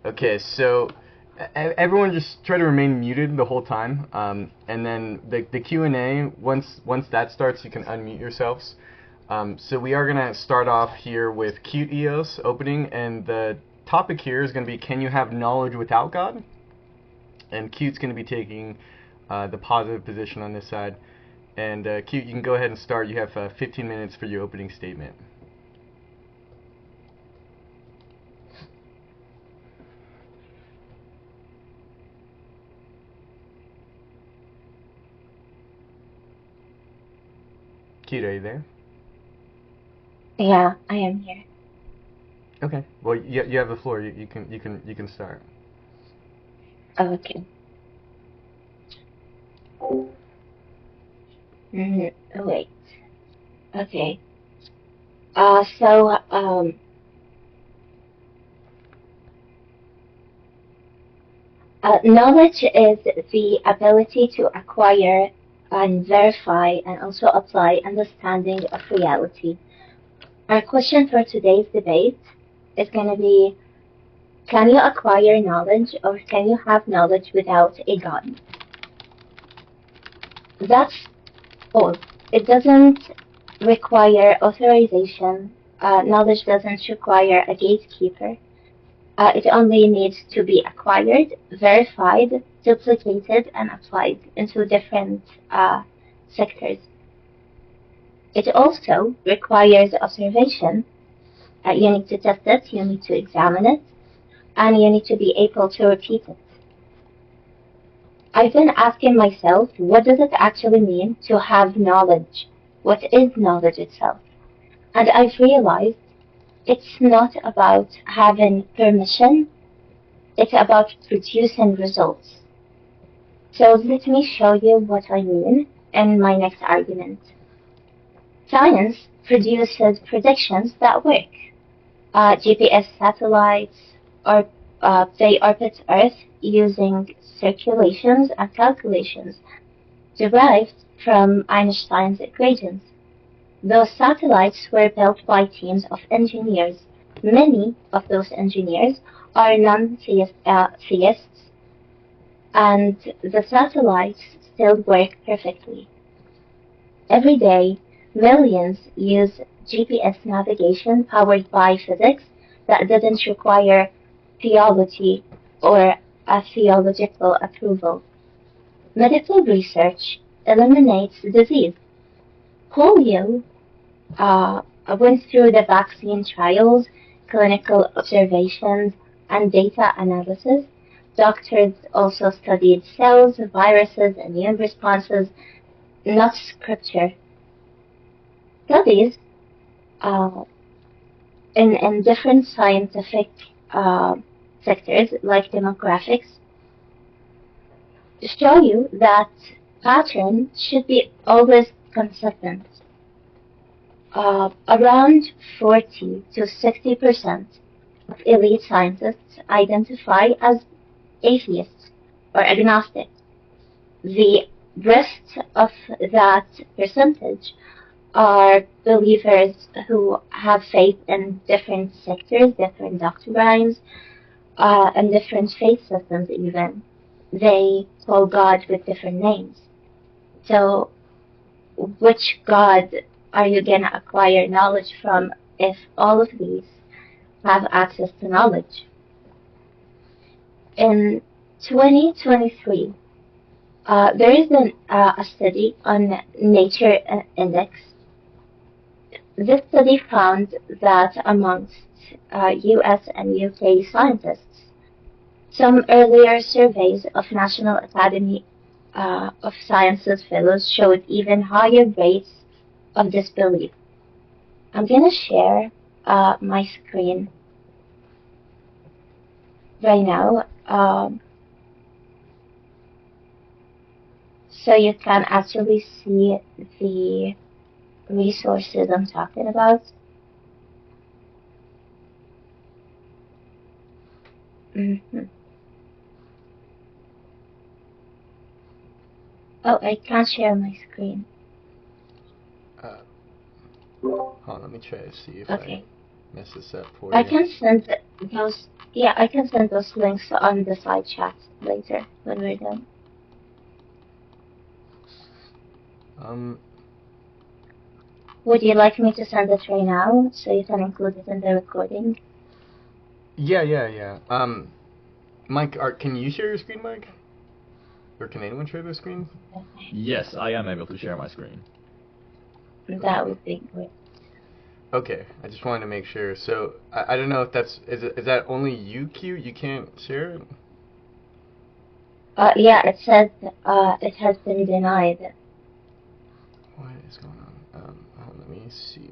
Okay, so everyone just try to remain muted the whole time, and then the Q&A, once that starts, you can unmute yourselves. So we are going to start off here with Cute Eos opening, and the topic here is going to be, can you have knowledge without God? And Cute's going to be taking the positive position on this side. And Cute, you can go ahead and start. You have 15 minutes for your opening statement. Cute, are you there? Yeah, I am here. Okay. Well, you have the floor. You can start. Okay. Wait. Okay. Knowledge is the ability to acquire and verify and also apply understanding of reality. Our question for today's debate is going to be, can you acquire knowledge or can you have knowledge without a God? That's all. It doesn't require authorization. Knowledge doesn't require a gatekeeper. It only needs to be acquired, verified, duplicated, and applied into different sectors. It also requires observation. You need to test it, you need to examine it, and you need to be able to repeat it. I've been asking myself, what does it actually mean to have knowledge? What is knowledge itself? And I've realized it's not about having permission, it's about producing results. So let me show you what I mean in my next argument. Science produces predictions that work. GPS satellites, or they orbit Earth using circulations and calculations derived from Einstein's equations. Those satellites were built by teams of engineers. Many of those engineers are non-theists, and the satellites still work perfectly. Every day, millions use GPS navigation powered by physics that didn't require theology or a theological approval. Medical research eliminates disease. Polio went through the vaccine trials, clinical observations, and data analysis. Doctors also studied cells, viruses, immune responses, not scripture. Studies uh, in different scientific sectors like demographics show you that pattern should be always consistent. Around 40 to 60% of elite scientists identify as atheists or agnostic. The rest of that percentage are believers who have faith in different sectors, different doctrines, and different faith systems even. They call God with different names. So which God are you going to acquire knowledge from if all of these have access to knowledge? In 2023, there is a study on Nature Index. This study found that amongst US and UK scientists, some earlier surveys of National Academy of Sciences fellows showed even higher rates of disbelief. I'm going to share my screen right now so you can actually see the resources I'm talking about. Oh, I can't share my screen. Hold on, let me try to see if I mess this up for you. I can send those, yeah, I can send those links on the side chat later when we're done. Would you like me to send it right now so you can include it in the recording? Yeah. Mike, can you share your screen, Mike? Or can anyone share their screen? Yes, I am able to share my screen. That would be great. Okay, I just wanted to make sure. So I don't know if is that only you, Q? You can't share it? Yeah, it says it has been denied. What is going on? Let me see.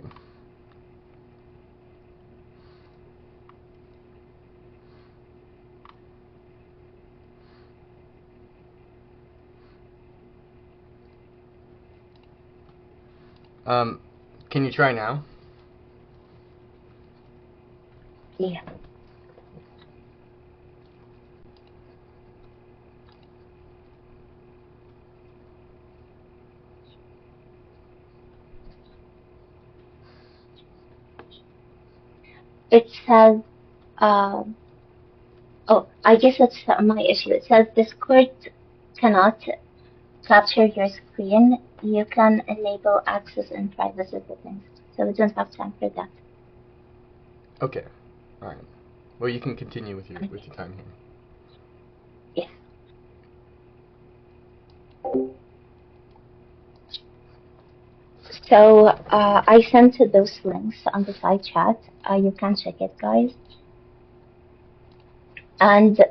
Can you try now? Yeah. It says, oh, I guess it's my issue. It says Discord cannot capture your screen. You can enable access in privacy settings. So we don't have time for that. Okay. All right. Well, you can continue with your time here. Yeah. So I sent those links on the side chat. You can check it, guys. And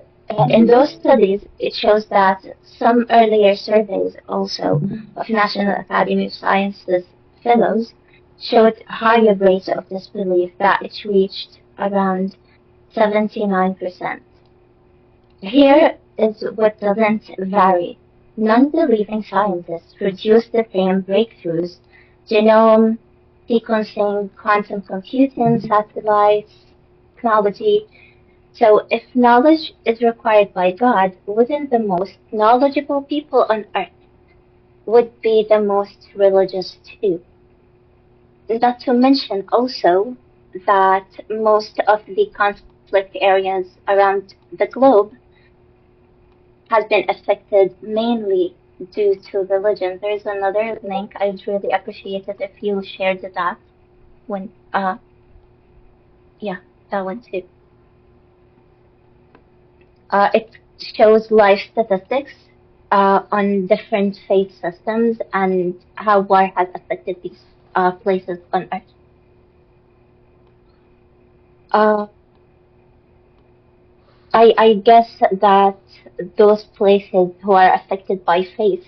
in those studies, it shows that some earlier surveys also of National Academy of Sciences fellows showed higher rates of disbelief, that it reached around 79%. Here is what doesn't vary. Non-believing scientists produce the same breakthroughs: genome sequencing, quantum computing, satellites, technology. So if knowledge is required by God, wouldn't the most knowledgeable people on earth would be the most religious too? Not to mention also that most of the conflict areas around the globe has been affected mainly due to religion. There's another link. I'd really appreciate it if you shared that when, yeah, that one too. It shows life statistics on different faith systems and how war has affected these places on Earth. I guess that those places who are affected by faith,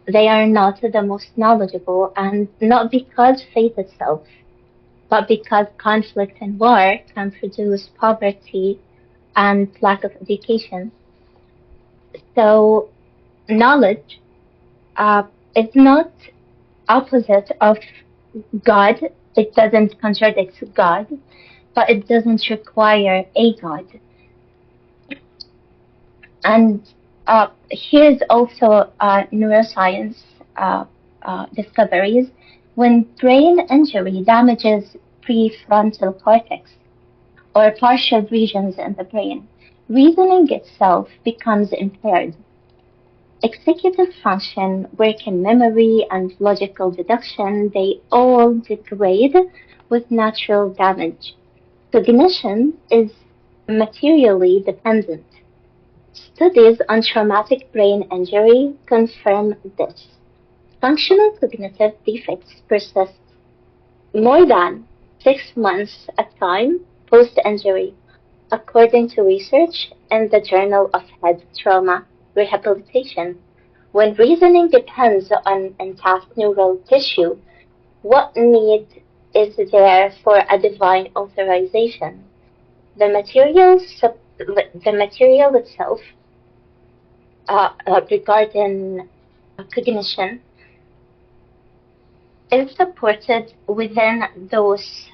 they are not the most knowledgeable, and not because faith itself, but because conflict and war can produce poverty and lack of education. So knowledge is not opposite of God. It doesn't contradict God, but it doesn't require a God. And here's also neuroscience discoveries. When brain injury damages prefrontal cortex or partial regions in the brain, reasoning itself becomes impaired. Executive function, working memory, and logical deduction, they all degrade with natural damage. Cognition is materially dependent. Studies on traumatic brain injury confirm this. Functional cognitive defects persist more than 6 months at time post-injury, according to research in the Journal of Head Trauma Rehabilitation. When reasoning depends on intact neural tissue, what need is there for a divine authorization? The material itself regarding cognition is supported within those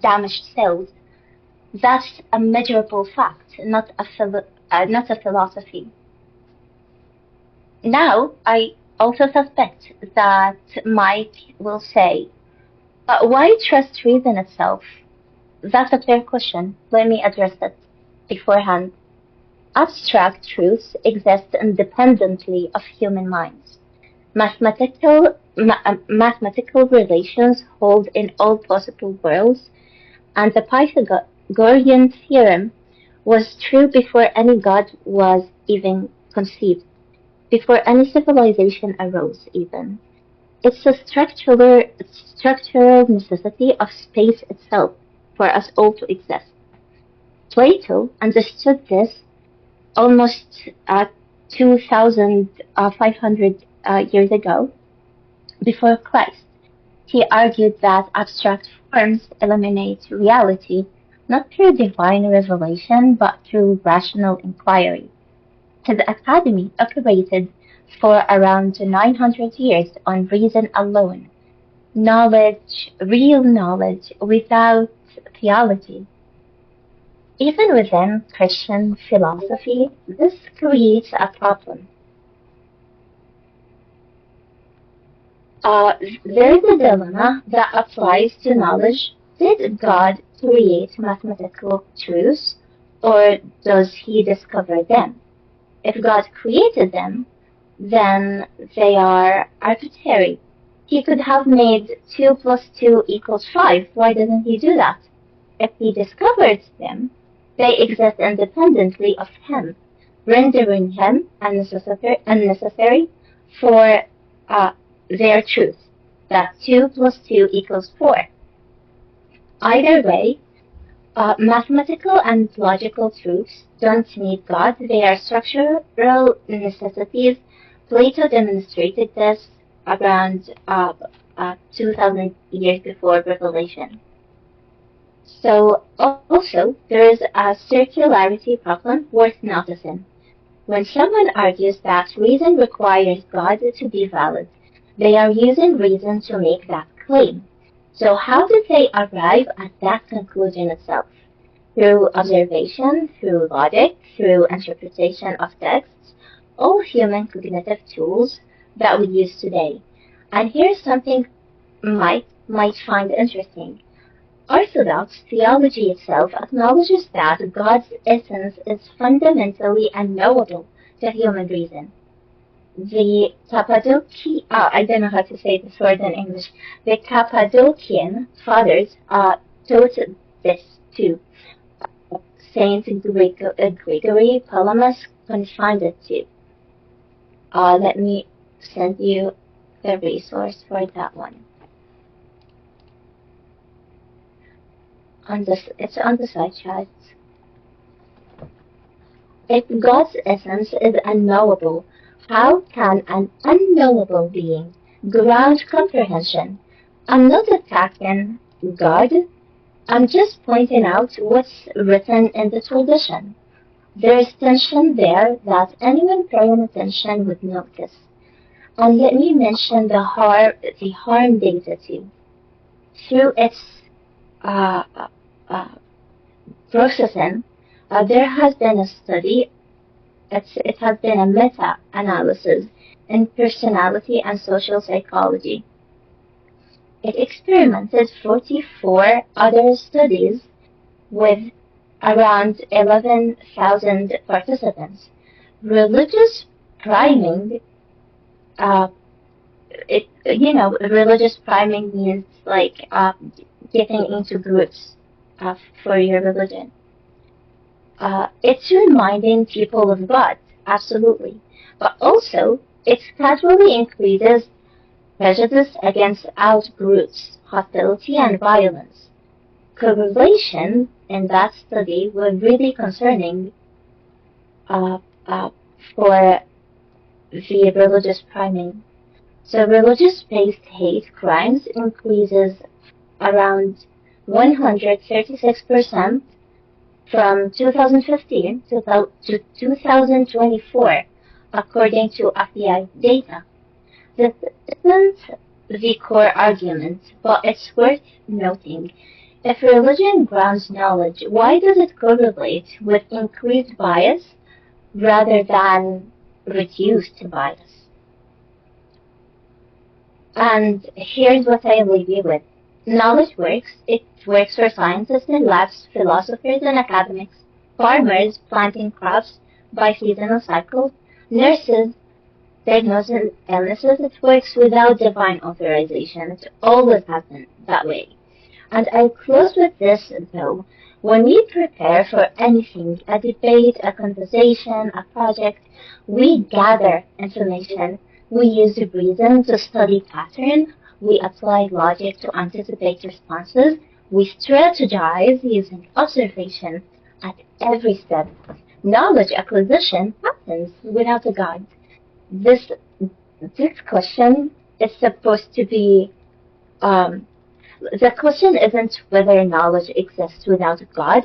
damaged cells. That's a measurable fact, not a philosophy. Now, I also suspect that Mike will say, but why trust reason itself? That's a fair question. Let me address that beforehand. Abstract truths exist independently of human minds. Mathematical relations hold in all possible worlds, and the Pythagorean theorem was true before any god was even conceived, before any civilization arose even. It's a structural necessity of space itself for us all to exist. Plato understood this almost 2,500 years ago, before Christ. He argued that abstract forms eliminate reality, not through divine revelation, but through rational inquiry. His academy operated for around 900 years on reason alone, knowledge, real knowledge, without theology. Even within Christian philosophy, this creates a problem. There is a dilemma that applies to knowledge. Did God create mathematical truths, or does he discover them? If God created them, then they are arbitrary. He could have made 2 plus 2 equals 5. Why doesn't he do that? If he discovered them, they exist independently of him, rendering him unnecessary for their truth, that 2 plus 2 equals 4. Either way, mathematical and logical truths don't need God. They are structural necessities. Plato demonstrated this around 2,000 years before Revelation. So also, there is a circularity problem worth noticing. When someone argues that reason requires God to be valid, they are using reason to make that claim. So how did they arrive at that conclusion itself? Through observation, through logic, through interpretation of texts, all human cognitive tools that we use today. And here's something might find interesting. Orthodox theology itself acknowledges that God's essence is fundamentally unknowable to human reason. The I don't know how to say this word in English. The Cappadocian fathers taught this too. Saint Gregory Palamas confirmed it too. Let me send you the resource for that one. It's on the side chat. If God's essence is unknowable, how can an unknowable being ground comprehension? I'm not attacking God. I'm just pointing out what's written in the tradition. There is tension there that anyone paying attention would notice. And let me mention the harm data too. Through its processing, there has been a study. It has been a meta-analysis in personality and social psychology. It experimented 44 other studies with around 11,000 participants. Religious priming, religious priming means like getting into groups for your religion. It's reminding people of God, absolutely. But also, it casually increases prejudice against out-groups, hostility, and violence. Correlation in that study were really concerning for the religious priming. So religious-based hate crimes increases around 136% from 2015 to 2024, according to FBI data. This isn't the core argument, but it's worth noting. If religion grounds knowledge, why does it correlate with increased bias rather than reduced bias? And here's what I leave you with. Knowledge works. It works for scientists in labs, philosophers and academics, farmers planting crops by seasonal cycles, nurses diagnosing illnesses. It works without divine authorization. It always has been that way. And I'll close with this, though. When we prepare for anything, a debate, a conversation, a project, we gather information. We use reason to study pattern. We apply logic to anticipate responses. We strategize using observation at every step. Knowledge acquisition happens without a God. This question is supposed to be the question isn't whether knowledge exists without God,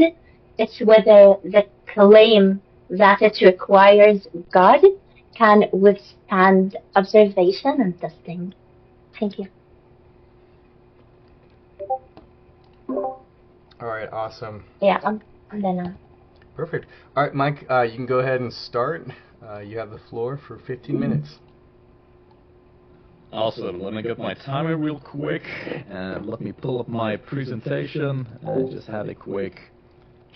it's whether the claim that it requires God can withstand observation and testing. Thank you. All right, awesome. Yeah, I'm done now. Perfect. All right, Mike, you can go ahead and start. You have the floor for 15 minutes. Awesome. Let me get my timer real quick, and let me pull up my presentation and just have a quick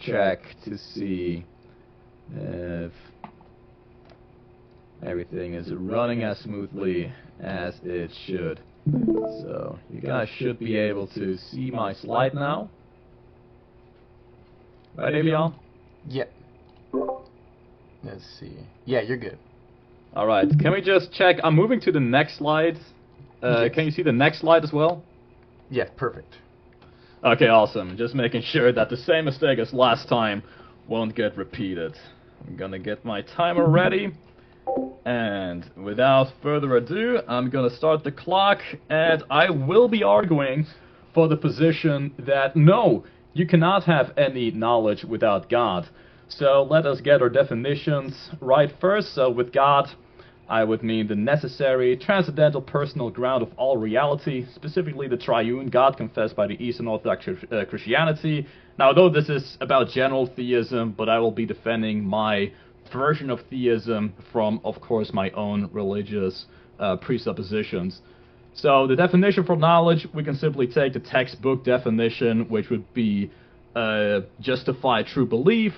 check to see if everything is running as smoothly as it should. So you guys should be able to see my slide now. Right, Avion? Yeah. Let's see. Yeah, you're good. Alright, can we just check? I'm moving to the next slide. Yes. Can you see the next slide as well? Yeah, perfect. Okay, awesome. Just making sure that the same mistake as last time won't get repeated. I'm gonna get my timer ready. And without further ado, I'm gonna start the clock, and I will be arguing for the position that no, you cannot have any knowledge without God. So let us get our definitions right first. So with God, I would mean the necessary, transcendental, personal ground of all reality, specifically the triune God confessed by the Eastern Orthodox Christianity. Now, though this is about general theism, but I will be defending my version of theism from, of course, my own religious presuppositions. So the definition for knowledge, we can simply take the textbook definition, which would be justified true belief.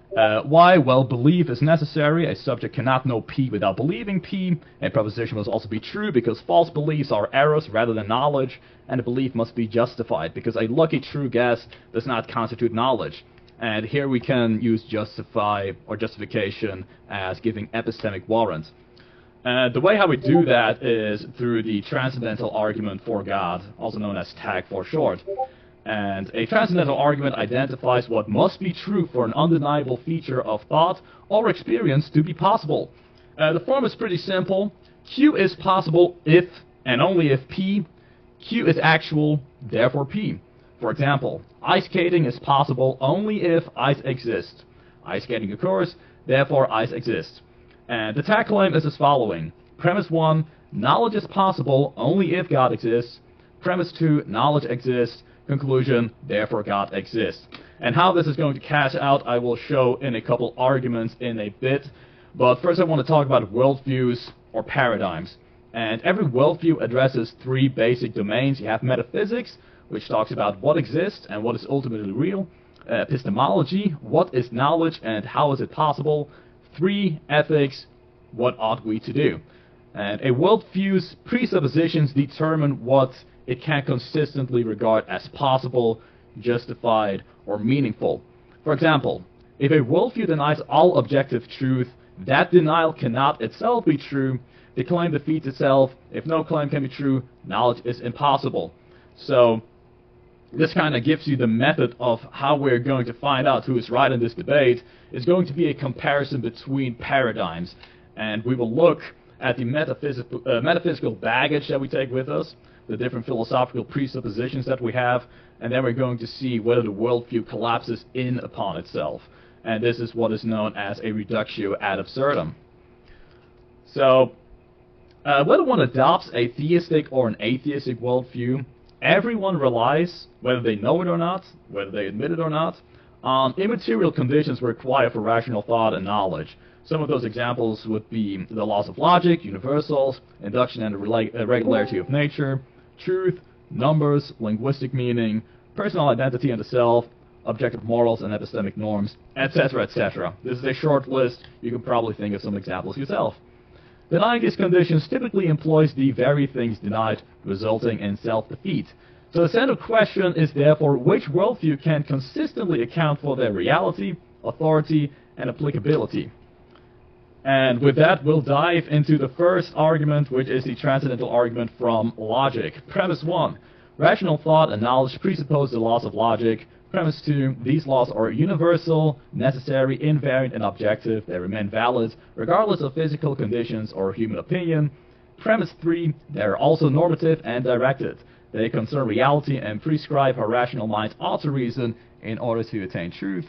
Why? Well, belief is necessary. A subject cannot know P without believing P. A proposition must also be true because false beliefs are errors rather than knowledge, and a belief must be justified because a lucky true guess does not constitute knowledge. And here we can use justify or justification as giving epistemic warrants. The way how we do that is through the transcendental argument for God, also known as TAG for short. And a transcendental argument identifies what must be true for an undeniable feature of thought or experience to be possible. The form is pretty simple. Q is possible if and only if P. Q is actual, therefore P. For example, ice skating is possible only if ice exists. Ice skating occurs, therefore ice exists. And the tag claim is as following. Premise 1, knowledge is possible only if God exists. Premise 2, knowledge exists. Conclusion, therefore God exists. And how this is going to cash out, I will show in a couple arguments in a bit. But first I want to talk about worldviews or paradigms. And every worldview addresses three basic domains. You have metaphysics, which talks about what exists and what is ultimately real. Epistemology, what is knowledge and how is it possible. 3, ethics, what ought we to do. And a worldview's presuppositions determine what it can consistently regard as possible, justified, or meaningful. For example, if a worldview denies all objective truth, that denial cannot itself be true. The claim defeats itself. If no claim can be true, knowledge is impossible. So this kind of gives you the method of how we're going to find out who is right in this debate. It's going to be a comparison between paradigms, and we will look at the metaphysical baggage that we take with us, the different philosophical presuppositions that we have, and then we're going to see whether the worldview collapses in upon itself. And this is what is known as a reductio ad absurdum. So, whether one adopts a theistic or an atheistic worldview, everyone relies, whether they know it or not, whether they admit it or not, on immaterial conditions required for rational thought and knowledge. Some of those examples would be the laws of logic, universals, induction and the regularity of nature, truth, numbers, linguistic meaning, personal identity and the self, objective morals and epistemic norms, etc., etc. This is a short list. You can probably think of some examples yourself. Denying these conditions typically employs the very things denied, resulting in self-defeat. So the central question is therefore which worldview can consistently account for their reality, authority, and applicability. And with that, we'll dive into the first argument, which is the transcendental argument from logic. Premise 1. Rational thought and knowledge presuppose the laws of logic. Premise 2. These laws are universal, necessary, invariant, and objective. They remain valid, regardless of physical conditions or human opinion. Premise 3. They are also normative and directed. They concern reality and prescribe how rational minds ought to reason in order to attain truth.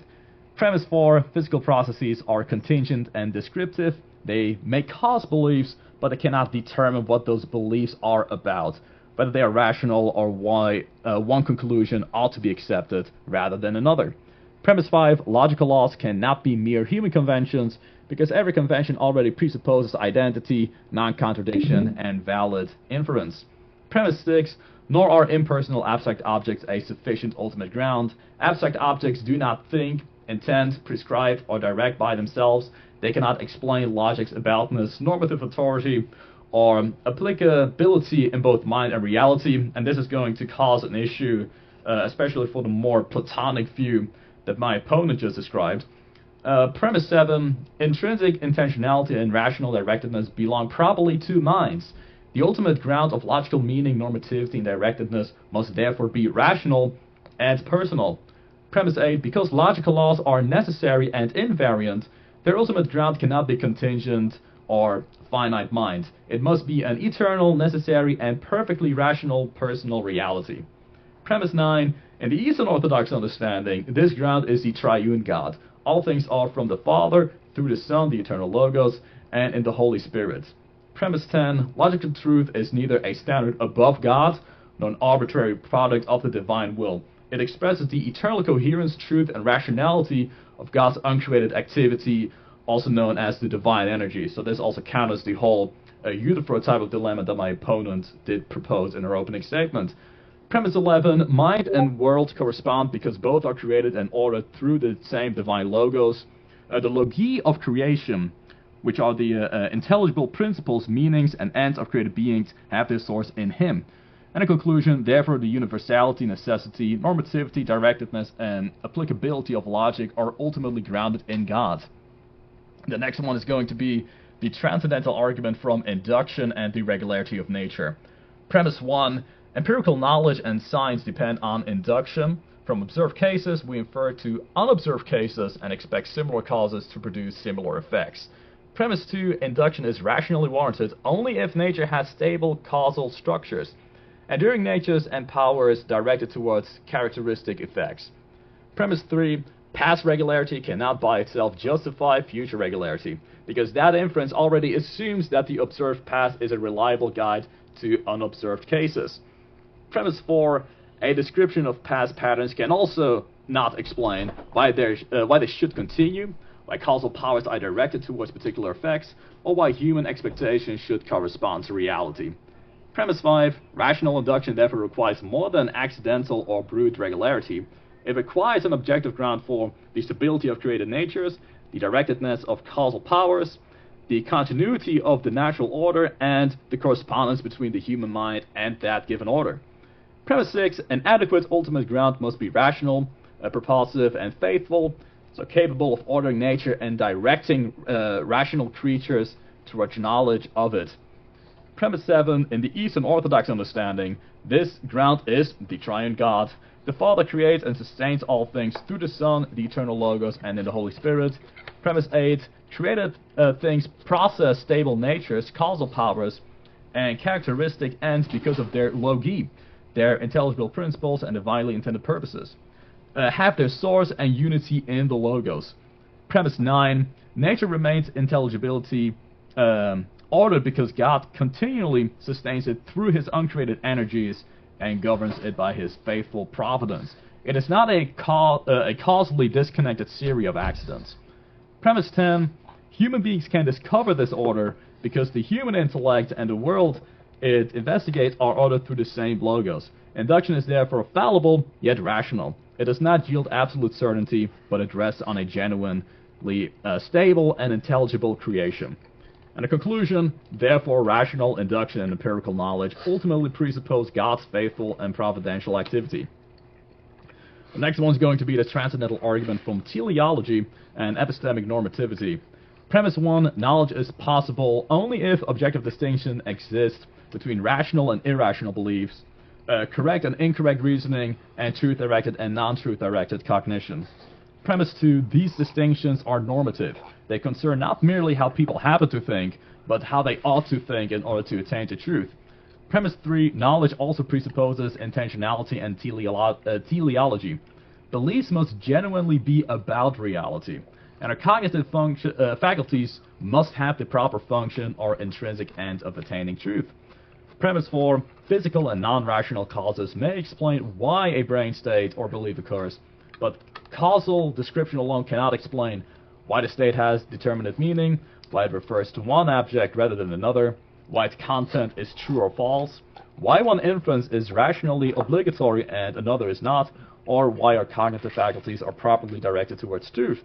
Premise 4. Physical processes are contingent and descriptive. They may cause beliefs, but they cannot determine what those beliefs are about, whether they are rational or why one conclusion ought to be accepted rather than another. Premise 5. Logical laws cannot be mere human conventions because every convention already presupposes identity, non-contradiction, and valid inference. Premise 6. Nor are impersonal abstract objects a sufficient ultimate ground. Abstract objects do not think, intend, prescribe, or direct by themselves. They cannot explain logic's aboutness, normative authority, or applicability in both mind and reality, and this is going to cause an issue, especially for the more Platonic view that my opponent just described. Premise 7, intrinsic intentionality and rational directedness belong properly to minds. The ultimate ground of logical meaning, normativity, and directedness must therefore be rational and personal. Premise 8, because logical laws are necessary and invariant, their ultimate ground cannot be contingent or finite mind. It must be an eternal, necessary, and perfectly rational personal reality. Premise 9, in the Eastern Orthodox understanding, this ground is the triune God. All things are from the Father, through the Son, the eternal Logos, and in the Holy Spirit. Premise 10, logical truth is neither a standard above God, nor an arbitrary product of the divine will. It expresses the eternal coherence, truth, and rationality of God's uncreated activity, also known as the divine energy. So this also counters the whole Euthyphro type of dilemma that my opponent did propose in her opening statement. Premise 11, mind and world correspond because both are created and ordered through the same divine logos. The logi of creation, which are the intelligible principles, meanings, and ends of created beings, have their source in him. And in conclusion, therefore, the universality, necessity, normativity, directedness, and applicability of logic are ultimately grounded in God. The next one is going to be the transcendental argument from induction and the regularity of nature. Premise 1, empirical knowledge and science depend on induction. From observed cases, we infer to unobserved cases and expect similar causes to produce similar effects. Premise 2, induction is rationally warranted only if nature has stable causal structures, enduring natures and powers directed towards characteristic effects. Premise 3, past regularity cannot by itself justify future regularity, because that inference already assumes that the observed past is a reliable guide to unobserved cases. Premise 4, a description of past patterns can also not explain why they should continue, why causal powers are directed towards particular effects, or why human expectations should correspond to reality. Premise 5, rational induction therefore requires more than accidental or brute regularity. It requires an objective ground for the stability of created natures, the directedness of causal powers, the continuity of the natural order, and the correspondence between the human mind and that given order. Premise 6, an adequate ultimate ground must be rational, propulsive, and faithful, so capable of ordering nature and directing rational creatures towards knowledge of it. Premise 7, in the Eastern Orthodox understanding, this ground is the triune God. The Father creates and sustains all things through the Son, the eternal Logos, and in the Holy Spirit. Premise 8, created things possess stable natures, causal powers, and characteristic ends because of their logi, their intelligible principles and divinely intended purposes. Have their source and unity in the Logos. Premise 9, nature remains intelligibility ordered because God continually sustains it through his uncreated energies and governs it by his faithful providence. It is not a causally disconnected series of accidents. Premise 10, human beings can discover this order because the human intellect and the world it investigates are ordered through the same logos. Induction is therefore fallible, yet rational. It does not yield absolute certainty, but it rests on a genuinely stable and intelligible creation. And the conclusion, therefore, rational induction and empirical knowledge ultimately presuppose God's faithful and providential activity. The next one is going to be the transcendental argument from teleology and epistemic normativity. Premise 1, knowledge is possible only if objective distinction exists between rational and irrational beliefs, correct and incorrect reasoning, and truth-directed and non-truth-directed cognition. Premise 2, these distinctions are normative. They concern not merely how people happen to think, but how they ought to think in order to attain to truth. Premise 3, knowledge also presupposes intentionality and teleology. Beliefs must genuinely be about reality, and our cognitive faculties must have the proper function or intrinsic end of attaining truth. Premise 4, physical and non-rational causes may explain why a brain state or belief occurs, but causal description alone cannot explain why the state has determinate meaning, why it refers to one object rather than another, why its content is true or false, why one inference is rationally obligatory and another is not, or why our cognitive faculties are properly directed towards truth.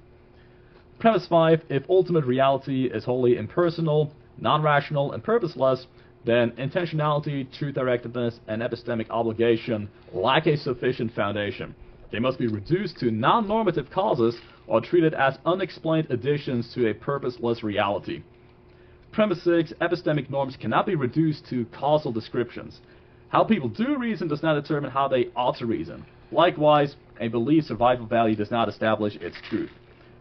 Premise 5, if ultimate reality is wholly impersonal, non-rational, and purposeless, then intentionality, truth-directedness, and epistemic obligation lack a sufficient foundation. They must be reduced to non-normative causes or treated as unexplained additions to a purposeless reality. Premise 6, epistemic norms cannot be reduced to causal descriptions. How people do reason does not determine how they ought to reason. Likewise, a belief's survival value does not establish its truth.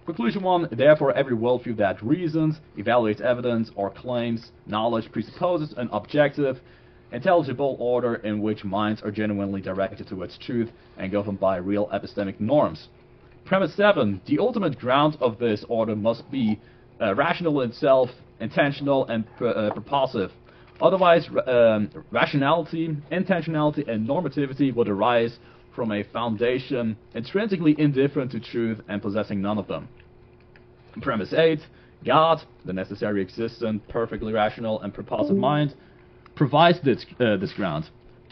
Conclusion 1, therefore every worldview that reasons, evaluates evidence, or claims knowledge presupposes an objective, intelligible order in which minds are genuinely directed towards truth and governed by real epistemic norms. Premise 7, the ultimate ground of this order must be rational in itself, intentional, and purposive. Otherwise, rationality, intentionality, and normativity would arise from a foundation intrinsically indifferent to truth and possessing none of them. Premise 8, God, the necessary existent, perfectly rational, and purposive mind, provides this ground.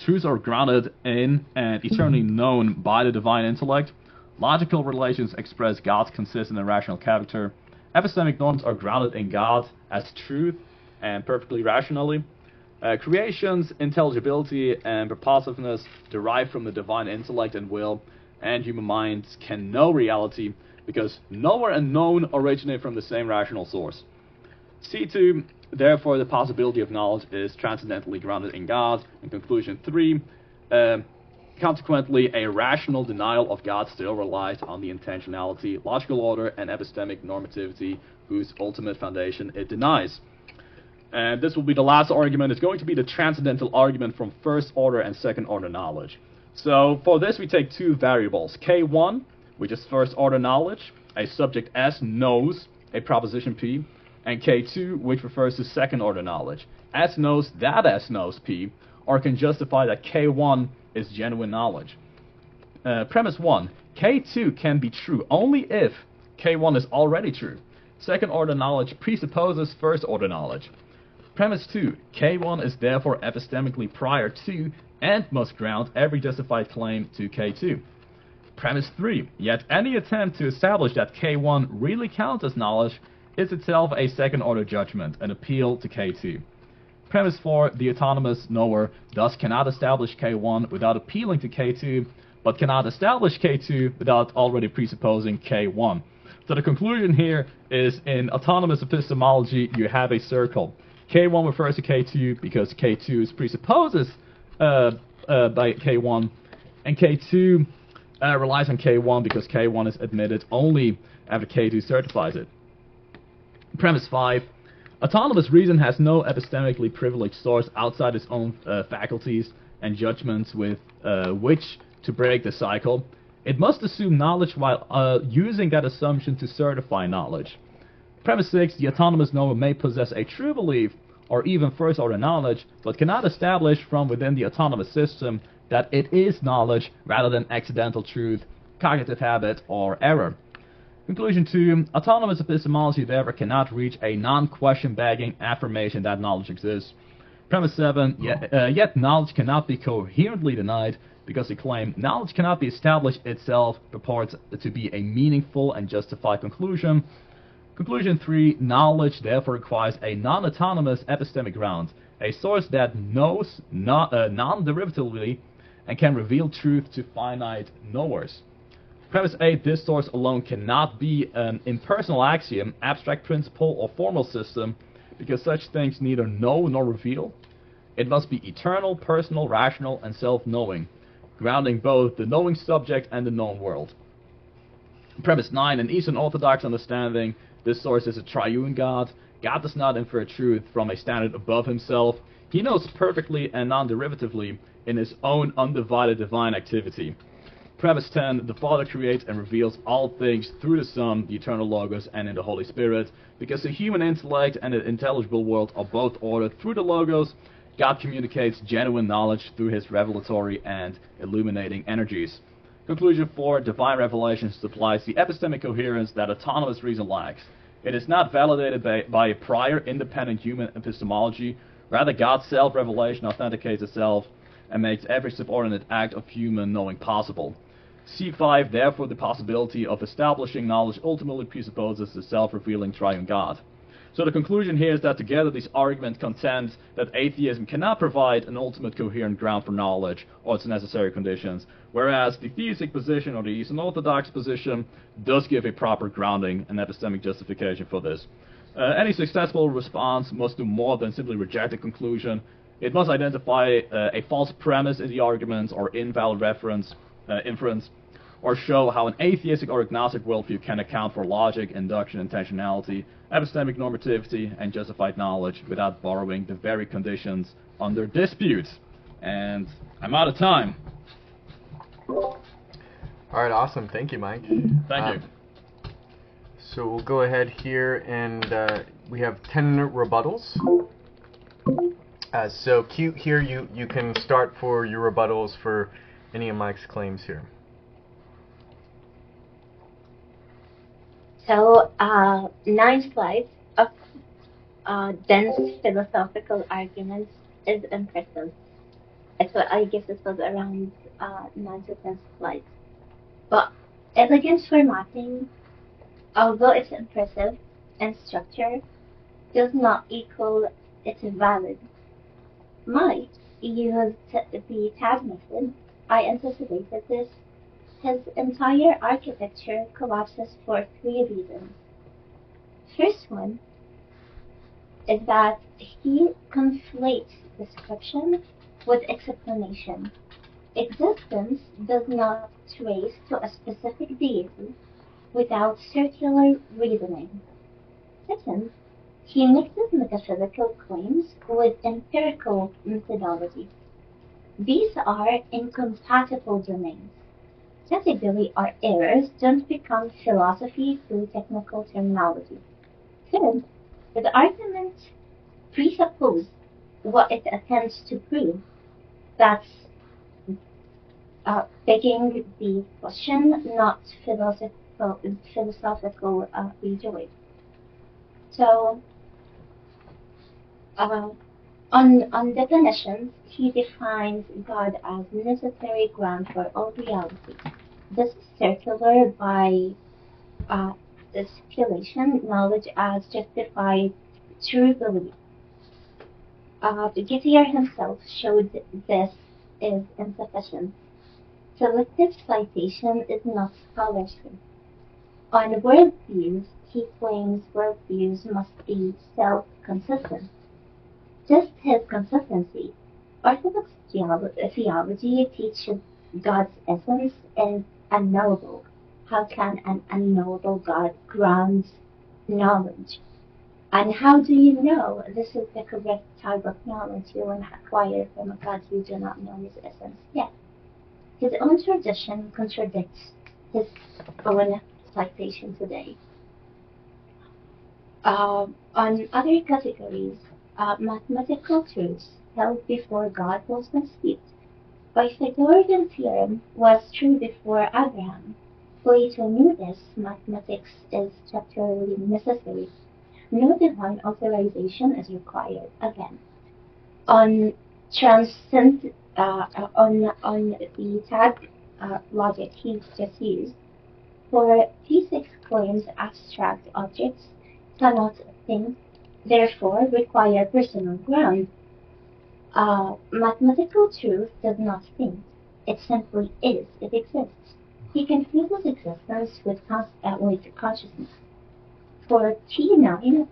Truths are grounded in and eternally known by the divine intellect. Logical relations express God's consistent and rational character. Epistemic norms are grounded in God as truth and perfectly rationally. Creation's intelligibility and purposiveness derive from the divine intellect and will, and human minds can know reality because knower and known originate from the same rational source. C2, therefore the possibility of knowledge is transcendently grounded in God. And conclusion 3, consequently a rational denial of God still relies on the intentionality, logical order, and epistemic normativity whose ultimate foundation it denies. And this will be the last argument. It's going to be the transcendental argument from first order and second order knowledge. So for this we take two variables, K1, which is first order knowledge, a subject S knows a proposition P, and K2, which refers to second order knowledge. S knows that S knows P, or can justify that K1 is genuine knowledge. Premise 1, K2 can be true only if K1 is already true. Second order knowledge presupposes first order knowledge. Premise 2, K1 is therefore epistemically prior to and must ground every justified claim to K2. Premise 3, yet any attempt to establish that K1 really counts as knowledge is itself a second order judgment, an appeal to K2. Premise 4, the autonomous knower thus cannot establish K1 without appealing to K2, but cannot establish K2 without already presupposing K1. So the conclusion here is in autonomous epistemology you have a circle. K1 refers to K2 because K2 presupposes by K1, and K2 relies on K1 because K1 is admitted only after K2 certifies it. Premise 5, autonomous reason has no epistemically privileged source outside its own faculties and judgments with which to break the cycle. It must assume knowledge while using that assumption to certify knowledge. Premise 6, the autonomous knower may possess a true belief or even first order knowledge, but cannot establish from within the autonomous system that it is knowledge rather than accidental truth, cognitive habit, or error. Conclusion 2, autonomous epistemology therefore cannot reach a non-question begging affirmation that knowledge exists. Premise 7, yet knowledge cannot be coherently denied because he claimed knowledge cannot be established itself purports to be a meaningful and justified conclusion. Conclusion 3, knowledge therefore requires a non-autonomous epistemic ground, a source that knows non-derivatively and can reveal truth to finite knowers. Premise 8, this source alone cannot be an impersonal axiom, abstract principle, or formal system, because such things neither know nor reveal. It must be eternal, personal, rational, and self-knowing, grounding both the knowing subject and the known world. Premise 9, in Eastern Orthodox understanding, this source is a triune God. God does not infer truth from a standard above himself. He knows perfectly and non-derivatively in his own undivided divine activity. Premise 10, the Father creates and reveals all things through the Son, the eternal Logos, and in the Holy Spirit. Because the human intellect and the intelligible world are both ordered through the Logos, God communicates genuine knowledge through his revelatory and illuminating energies. Conclusion 4, divine revelation supplies the epistemic coherence that autonomous reason lacks. It is not validated by a prior independent human epistemology. Rather, God's self-revelation authenticates itself and makes every subordinate act of human knowing possible. C5, therefore, the possibility of establishing knowledge ultimately presupposes the self-revealing triune God. So the conclusion here is that together these arguments contend that atheism cannot provide an ultimate coherent ground for knowledge or its necessary conditions, whereas the theistic position or the Eastern Orthodox position does give a proper grounding and epistemic justification for this. Any successful response must do more than simply reject a conclusion. It must identify a false premise in the argument or invalid inference, or show how an atheistic or agnostic worldview can account for logic, induction, intentionality, epistemic normativity, and justified knowledge without borrowing the very conditions under dispute. And I'm out of time. Alright, awesome. Thank you, Mike. Thank you. So we'll go ahead here and we have 10 rebuttals. So Cute, here you can start for your rebuttals for any of Mike's claims here. So, 9 slides of dense philosophical arguments is impressive. So I guess this was around 9 to 10 slides. But elegant formatting, although it's impressive in structure, does not equal it's valid. Mike used the tag method. I anticipated this. His entire architecture collapses for 3 reasons. First one is that he conflates description with explanation. Existence does not trace to a specific deity without circular reasoning. Second, he mixes metaphysical claims with empirical methodology. These are incompatible domains. Category or errors don't become philosophy through technical terminology. Third, the argument presupposes what it attempts to prove. That's begging the question, not philosophical rejoice. So, on definitions, he defines God as necessary ground for all reality. This is circular by speculation, knowledge as justified true belief. Gettier himself showed this is insufficient. Selective citation is not scholarship. On worldviews, he claims worldviews must be self-consistent. Just his consistency. Orthodox theology teaches God's essence is unknowable. How can an unknowable God ground knowledge? And how do you know this is the correct type of knowledge you want to acquire from a God you do not know his essence yet? His own tradition contradicts his own citation today. On other categories, mathematical truths held before God was conceived. Pythagorean theorem was true before Abraham. Plato knew this. Mathematics is structurally necessary. No divine authorization is required. Again, on transcend on the tag logic he just used. For physics claims abstract objects cannot think, therefore require personal ground. Mathematical truth does not think. It simply is. It exists. He confuses existence with consciousness. For T9,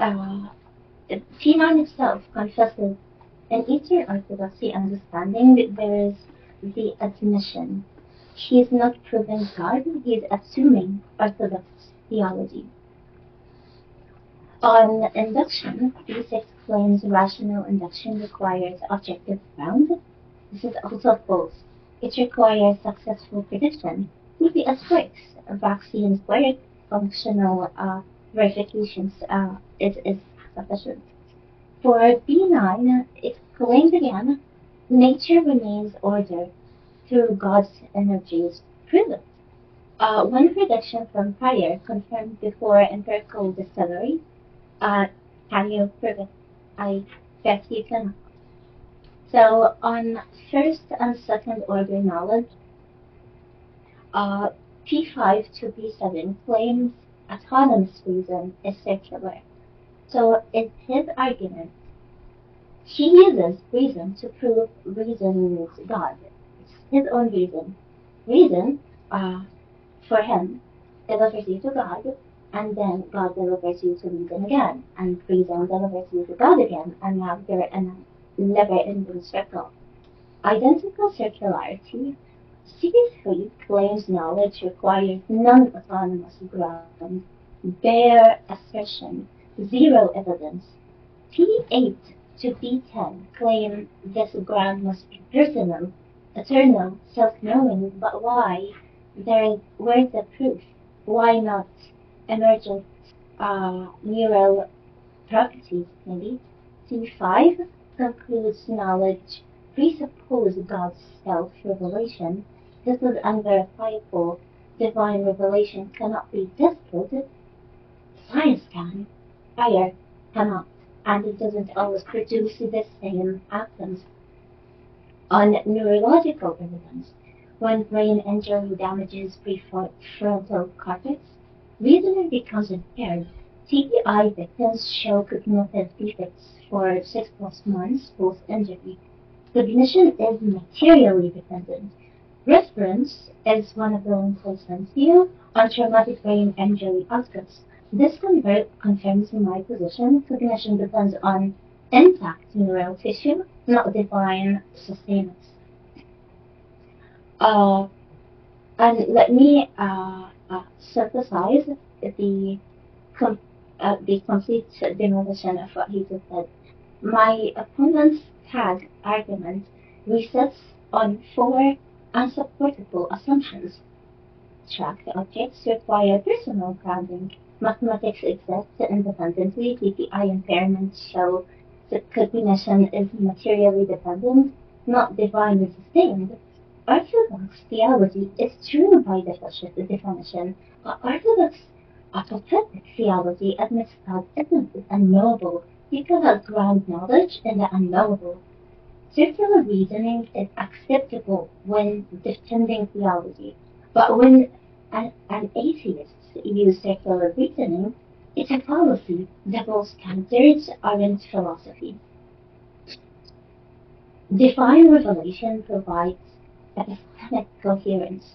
T9 itself confesses in Eastern Orthodoxy understanding that there is the admission. He is not proving God, he is assuming Orthodox theology. On induction, P6 claims rational induction requires objective ground. This is also false. It requires successful prediction. EPS works. Vaccines work. Functional verifications is sufficient. For B9, it claims again, nature remains order through God's energies. Prove it. One prediction from prior confirmed before empirical discovery. Can you prove it? I guess you can. So on first and second order knowledge, P5 to P7 claims autonomous reason is circular. So in his argument, he uses reason to prove reason's God. It's his own reason. Reason, for him, delivers you to God, and then God delivers you to reason again, and reason delivers you to God again, and now you're in a never-ending circle. Identical circularity. C3 claims knowledge requires non-autonomous ground, bare assertion, zero evidence. T8 to P10 claim this ground must be personal, eternal, self-knowing, but why? Where's the proof? Why not emergent neural properties, maybe? T5 concludes knowledge presupposes God's self-revelation. This is unverifiable. Divine revelation cannot be tested. Science can. Fire cannot. And it doesn't always produce the same outcomes. On neurological evidence, when brain injury damages prefrontal cortex, reasoning becomes impaired. TBI victims show cognitive defects for 6+ months post-injury. Cognition is materially dependent. Reference is one of the placements view on traumatic brain injury outcomes. This confirms my position. Cognition depends on intact neural tissue, not divine sustenance. And let me synthesize the complete demolition of what he just said. My opponent's tag argument resets on 4 unsupportable assumptions. Abstract objects require personal grounding. Mathematics exists independently. TPI impairments show that cognition is materially dependent, not divinely sustained. Orthodox theology is true by definition, but Orthodox apoplectic theology admits God isn't unknowable. You cannot ground knowledge in the unknowable. Circular reasoning is acceptable when defending theology, but when an atheist uses circular reasoning, it's a fallacy. Double standards aren't philosophy. Divine revelation provides epistemic coherence,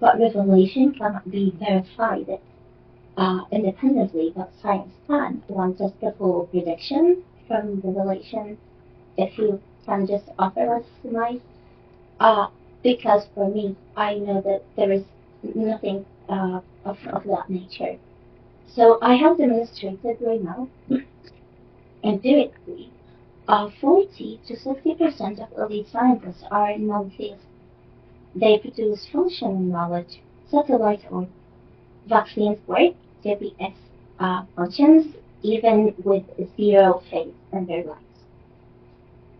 but revelation cannot be verified independently, but science can. One testable prediction from revelation, if you can just offer us tonight. Because for me, I know that there is nothing of that nature. So I have demonstrated right now, empirically, 40 to 60% of elite scientists are non-theists. They produce functional knowledge, satellite or vaccines work, GPS functions, even with zero faith in their lives.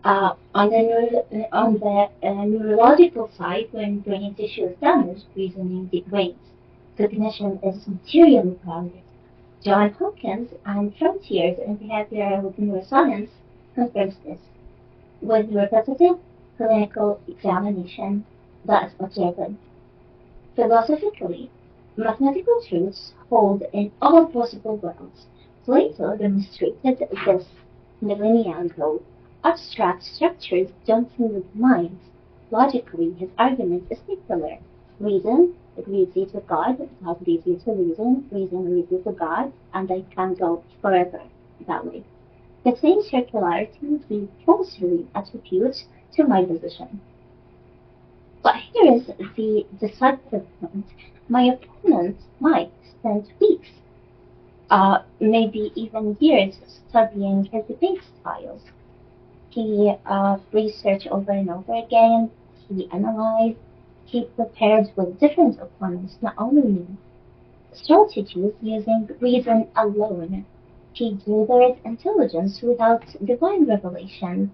On the neurological side, when brain tissue is damaged, reasoning degrades. Cognition is materially grounded. John Hopkins and Frontiers in Behavioral Neuroscience confirms this. with repetitive clinical examination that is observed. Philosophically, mathematical truths hold in all possible worlds. Plato demonstrated this millennia ago. Abstract structures don't move minds. Logically, his argument is circular. Reason leads you to God, God leads you to reason leads you to God, and I can go forever that way. The same circularity he falsely attributes to my position. But here is the decisive point. My opponent might spend weeks, maybe even years, studying his debate styles. He researched over and over again, he analyzed, he prepared with different opponents, not only me. Strategies using reason alone. He gathered intelligence without divine revelation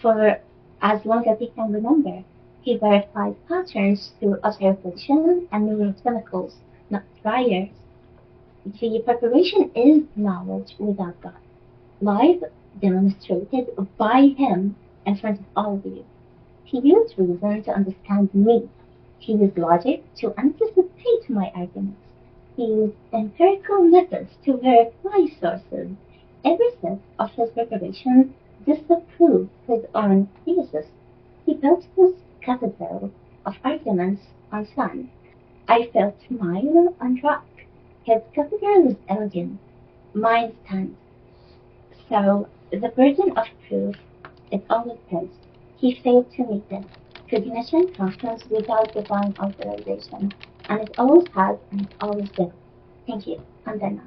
for as long as he can remember. He verified patterns through observation and neurochemicals, not priors. The preparation is knowledge without God. Live demonstrated by him in front of all of you. He used reason to understand me. He used logic to anticipate my arguments. He used empirical methods to verify sources. Every step of his preparation disproved his own thesis. He built his cathedral of arguments on sand. I felt mine on rock. His cathedral is elegant. Mine stands. So the burden of proof is always his. He failed to meet it. Cognition functions without divine authorization, and it always has and it always will. Thank you. I'm done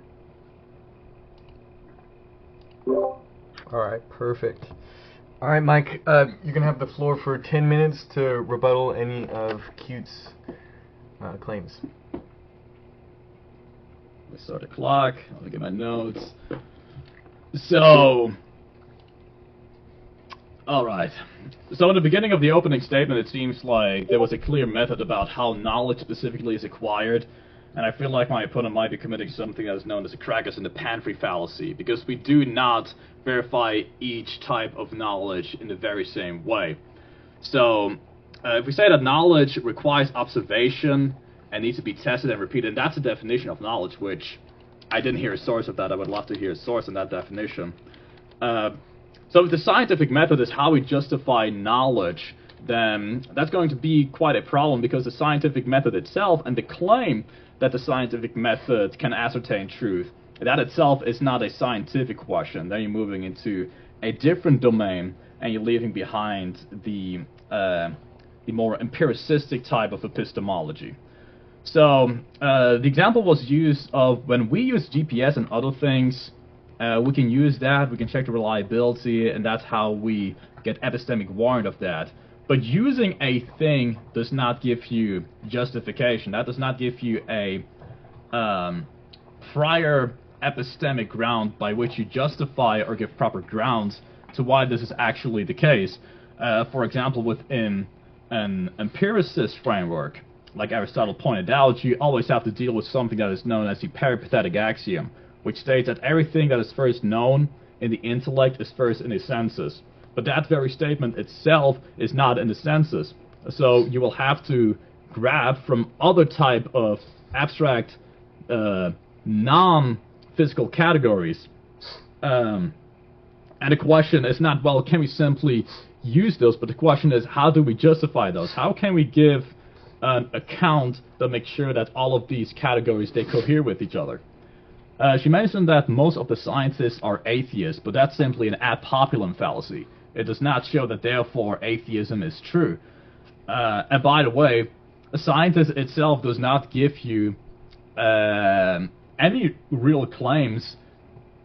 now. Alright, perfect. Alright, Mike, you're going to have the floor for 10 minutes to rebuttal any of Cute's claims. Let's start the clock. I'll get my notes. So, alright. So in the beginning of the opening statement, it seems like there was a clear method about how knowledge specifically is acquired, and I feel like my opponent might be committing something that is known as a Craggus and the Pantry fallacy, because we do not verify each type of knowledge in the very same way. So, if we say that knowledge requires observation and needs to be tested and repeated, and that's a definition of knowledge, which I didn't hear a source of that. I would love to hear a source in that definition. So if the scientific method is how we justify knowledge, then that's going to be quite a problem, because the scientific method itself and the claim that the scientific method can ascertain truth, that itself is not a scientific question. Then you're moving into a different domain, and you're leaving behind the more empiricistic type of epistemology. So the example was used of when we use GPS and other things. We can use that, we can check the reliability, and that's how we get epistemic warrant of that. But using a thing does not give you justification. That does not give you a prior epistemic ground by which you justify or give proper grounds to why this is actually the case. For example, within an empiricist framework, like Aristotle pointed out, you always have to deal with something that is known as the peripatetic axiom, which states that everything that is first known in the intellect is first in the senses. But that very statement itself is not in the senses. So you will have to grab from other type of abstract non-physical categories. And the question is not, well, can we simply use those, but the question is, how do we justify those? How can we give an account that makes sure that all of these categories, they cohere with each other? She mentioned that most of the scientists are atheists, but that's simply an ad populum fallacy. It does not show that therefore atheism is true. And by the way, a scientist itself does not give you any real claims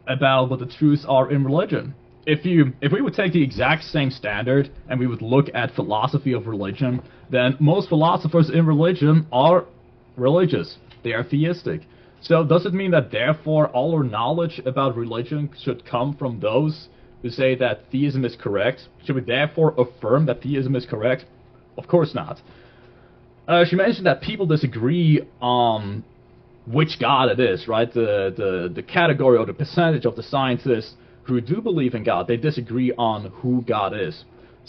about what the truths are in religion. If we would take the exact same standard and we would look at philosophy of religion, then most philosophers in religion are religious. They are theistic. So does it mean that therefore all our knowledge about religion should come from those who say that theism is correct? Should we therefore affirm that theism is correct? Of course not. She mentioned that people disagree on which God it is, right? The category or the percentage of the scientists who do believe in God, they disagree on who God is.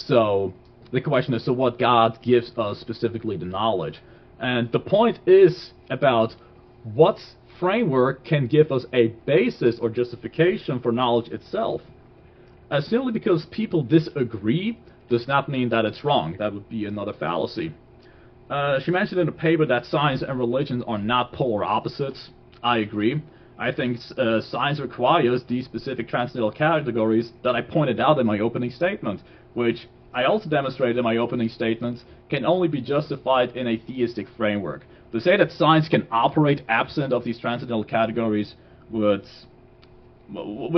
So the question is, so what God gives us specifically the knowledge? And the point is about what framework can give us a basis or justification for knowledge itself. Simply because people disagree does not mean that it's wrong. That would be another fallacy. She mentioned in the paper that science and religion are not polar opposites. I agree. I think science requires these specific transcendental categories that I pointed out in my opening statement, which I also demonstrated in my opening statement can only be justified in a theistic framework. To say that science can operate absent of these transcendental categories would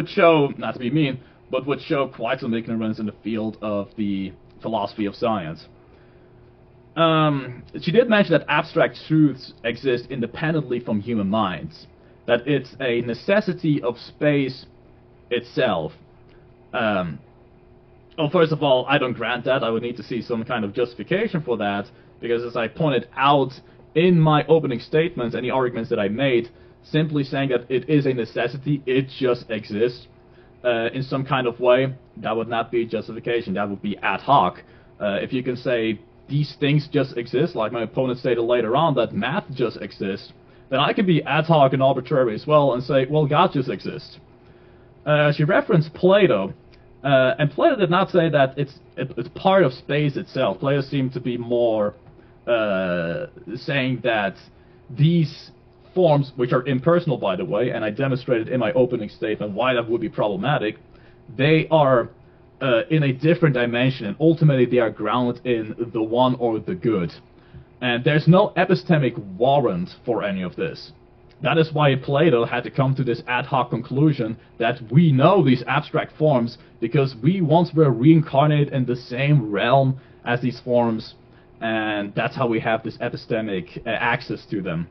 show, not to be mean, but would show quite some ignorance in the field of the philosophy of science. She did mention that abstract truths exist independently from human minds, that it's a necessity of space itself. Well, first of all, I don't grant that. I would need to see some kind of justification for that, because as I pointed out in my opening statements and the arguments that I made, simply saying that it is a necessity, it just exists, in some kind of way, that would not be justification, that would be ad hoc. If you can say these things just exist, like my opponent stated later on, that math just exists, then I can be ad hoc and arbitrary as well and say, well, God just exists. She referenced Plato, and Plato did not say that it's part of space itself. Plato seemed to be more saying that these forms, which are impersonal, by the way, and I demonstrated in my opening statement why that would be problematic, they are in a different dimension, and ultimately they are grounded in the one or the good. And there's no epistemic warrant for any of this. That is why Plato had to come to this ad hoc conclusion that we know these abstract forms because we once were reincarnated in the same realm as these forms, and that's how we have this epistemic access to them.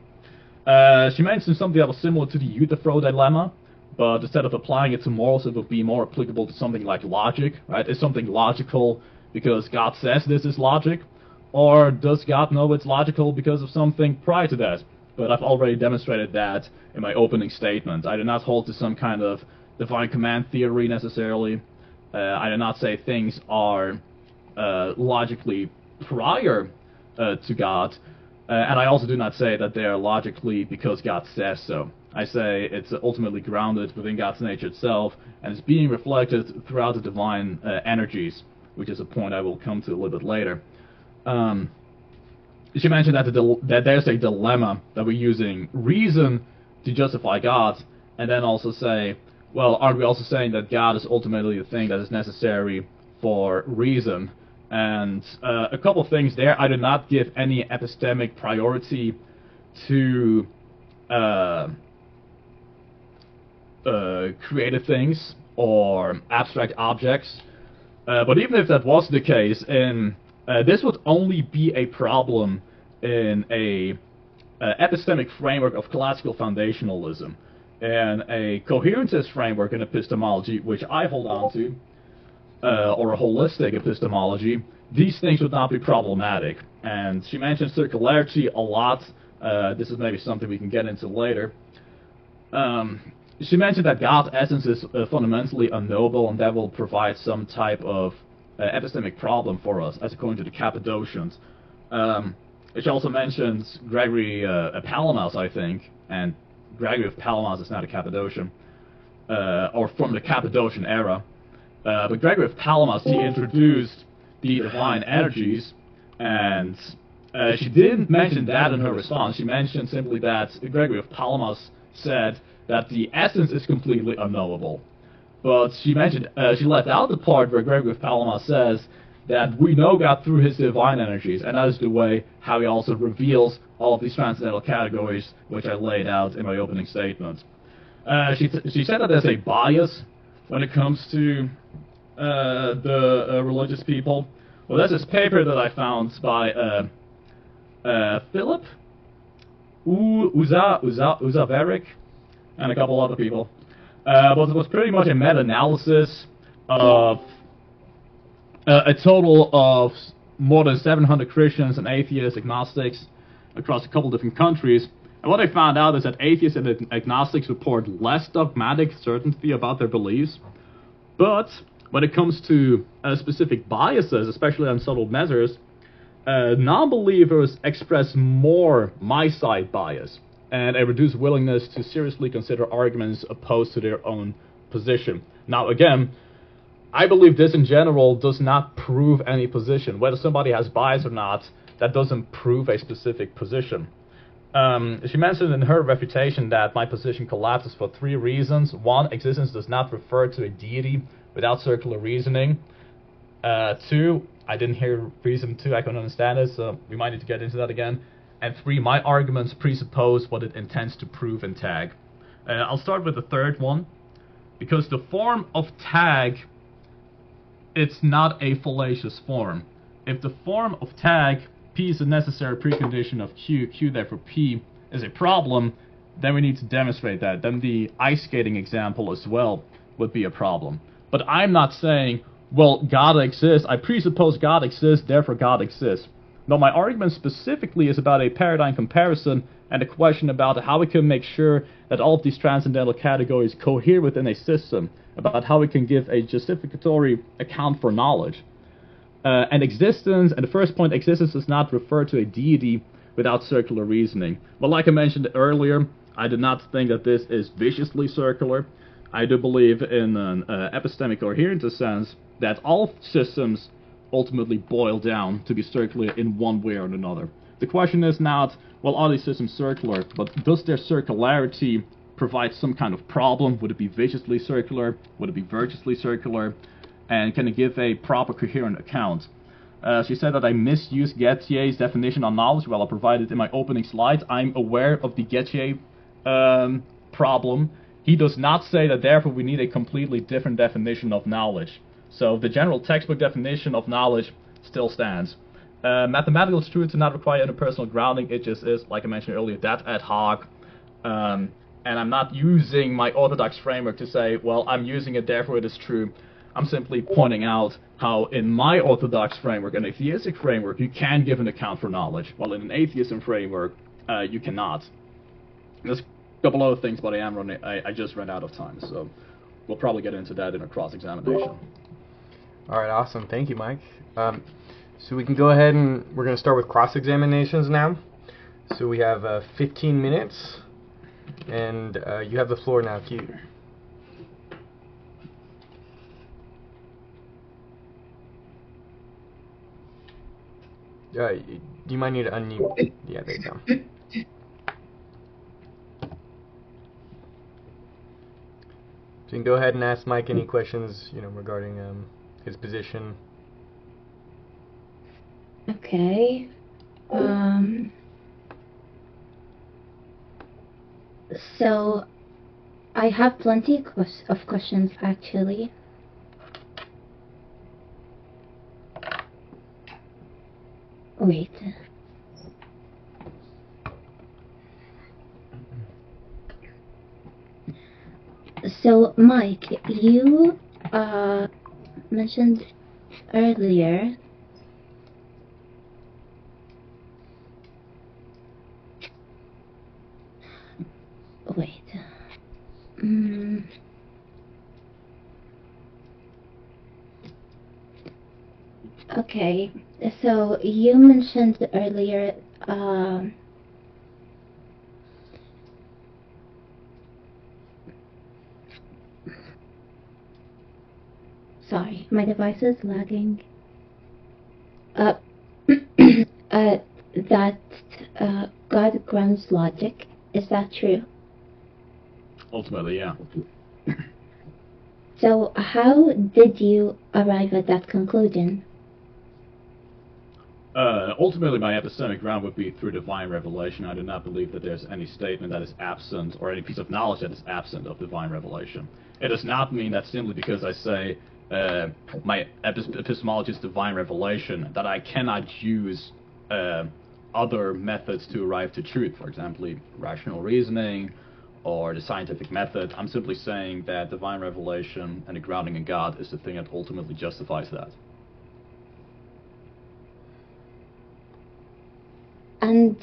She mentioned something that was similar to the Euthyphro dilemma, but instead of applying it to morals, it would be more applicable to something like logic, right? Is something logical because God says this is logic, or does God know it's logical because of something prior to that? But I've already demonstrated that in my opening statement. I do not hold to some kind of divine command theory necessarily. I do not say things are logically prior to God, and I also do not say that they are logically because God says so. I say it's ultimately grounded within God's nature itself, and it's being reflected throughout the divine energies, which is a point I will come to a little bit later. She mentioned that there's a dilemma that we're using reason to justify God, and then also say, well, aren't we also saying that God is ultimately the thing that is necessary for reason? And a couple things there. I do not give any epistemic priority to creative things or abstract objects. But even if that was the case, this would only be a problem in a epistemic framework of classical foundationalism. And a coherentist framework in epistemology, which I hold on to, or a holistic epistemology, these things would not be problematic. And she mentioned circularity a lot. This is maybe something we can get into later. She mentioned that God's essence is fundamentally unknowable, and that will provide some type of epistemic problem for us, as according to the Cappadocians. She also mentions Gregory Palamas, I think, and Gregory of Palamas is not a Cappadocian, or from the Cappadocian era. But Gregory of Palamas, he introduced the divine energies, and she didn't mention that in her response. She mentioned simply that Gregory of Palamas said that the essence is completely unknowable. But she mentioned, she left out the part where Gregory of Palamas says that we know God through his divine energies, and that is the way how he also reveals all of these transcendental categories, which I laid out in my opening statement. She said that there's a bias when it comes to the religious people. Well, there's this paper that I found by Philip Uzaveric and a couple other people. But it was pretty much a meta-analysis of a total of more than 700 Christians and atheists, agnostics, across a couple different countries. And what they found out is that atheists and agnostics report less dogmatic certainty about their beliefs, but when it comes to specific biases, especially on subtle measures, non-believers express more my-side bias and a reduced willingness to seriously consider arguments opposed to their own position. Now, again, I believe this in general does not prove any position. Whether somebody has bias or not, that doesn't prove a specific position. She mentioned in her refutation that my position collapses for 3 reasons. 1, existence does not refer to a deity without circular reasoning. 2, I didn't hear reason 2, I couldn't understand it, so we might need to get into that again. And 3, my arguments presuppose what it intends to prove in tag. I'll start with the third one, because the form of tag, it's not a fallacious form. If the form of tag, P is a necessary precondition of Q, Q therefore P is a problem, then we need to demonstrate that. Then the ice skating example as well would be a problem. But I'm not saying, well, God exists, I presuppose God exists, therefore God exists. No, my argument specifically is about a paradigm comparison and a question about how we can make sure that all of these transcendental categories cohere within a system, about how we can give a justificatory account for knowledge. And existence, and the first point, existence does not refer to a deity without circular reasoning. Well, like I mentioned earlier, I do not think that this is viciously circular. I do believe in an epistemic coherent sense that all systems ultimately boil down to be circular in one way or another. The question is not, well, are these systems circular, but does their circularity provide some kind of problem? Would it be viciously circular? Would it be virtuously circular? And can it give a proper coherent account? She said that I misused Getier's definition on knowledge. Well, I provided in my opening slides. I'm aware of the Gettier problem. He does not say that therefore we need a completely different definition of knowledge. So the general textbook definition of knowledge still stands. Mathematical truths do not require interpersonal grounding. It just is, like I mentioned earlier, that ad hoc. And I'm not using my orthodox framework to say, well, I'm using it, therefore it is true. I'm simply pointing out how in my orthodox framework, an atheistic framework, you can give an account for knowledge, while in an atheism framework, you cannot. There's a couple other things, but I just ran out of time, so we'll probably get into that in a cross-examination. All right, awesome. Thank you, Mike. So we can go ahead and we're going to start with cross-examinations now. So we have 15 minutes, and you have the floor now, Q. Do you mind need to unmute? Yeah, there you go. So you can go ahead and ask Mike any questions, regarding his position. Okay. So I have plenty of questions actually. Wait. So, Mike, you mentioned earlier wait. Okay, so you mentioned earlier sorry, my device is lagging. That God grounds logic. Is that true? Ultimately, yeah. So how did you arrive at that conclusion? Ultimately, my epistemic ground would be through divine revelation. I do not believe that there's any statement that is absent, or any piece of knowledge that is absent of divine revelation. It does not mean that simply because I say my epistemology is divine revelation, that I cannot use other methods to arrive to truth, for example, rational reasoning, or the scientific method. I'm simply saying that divine revelation and the grounding in God is the thing that ultimately justifies that. And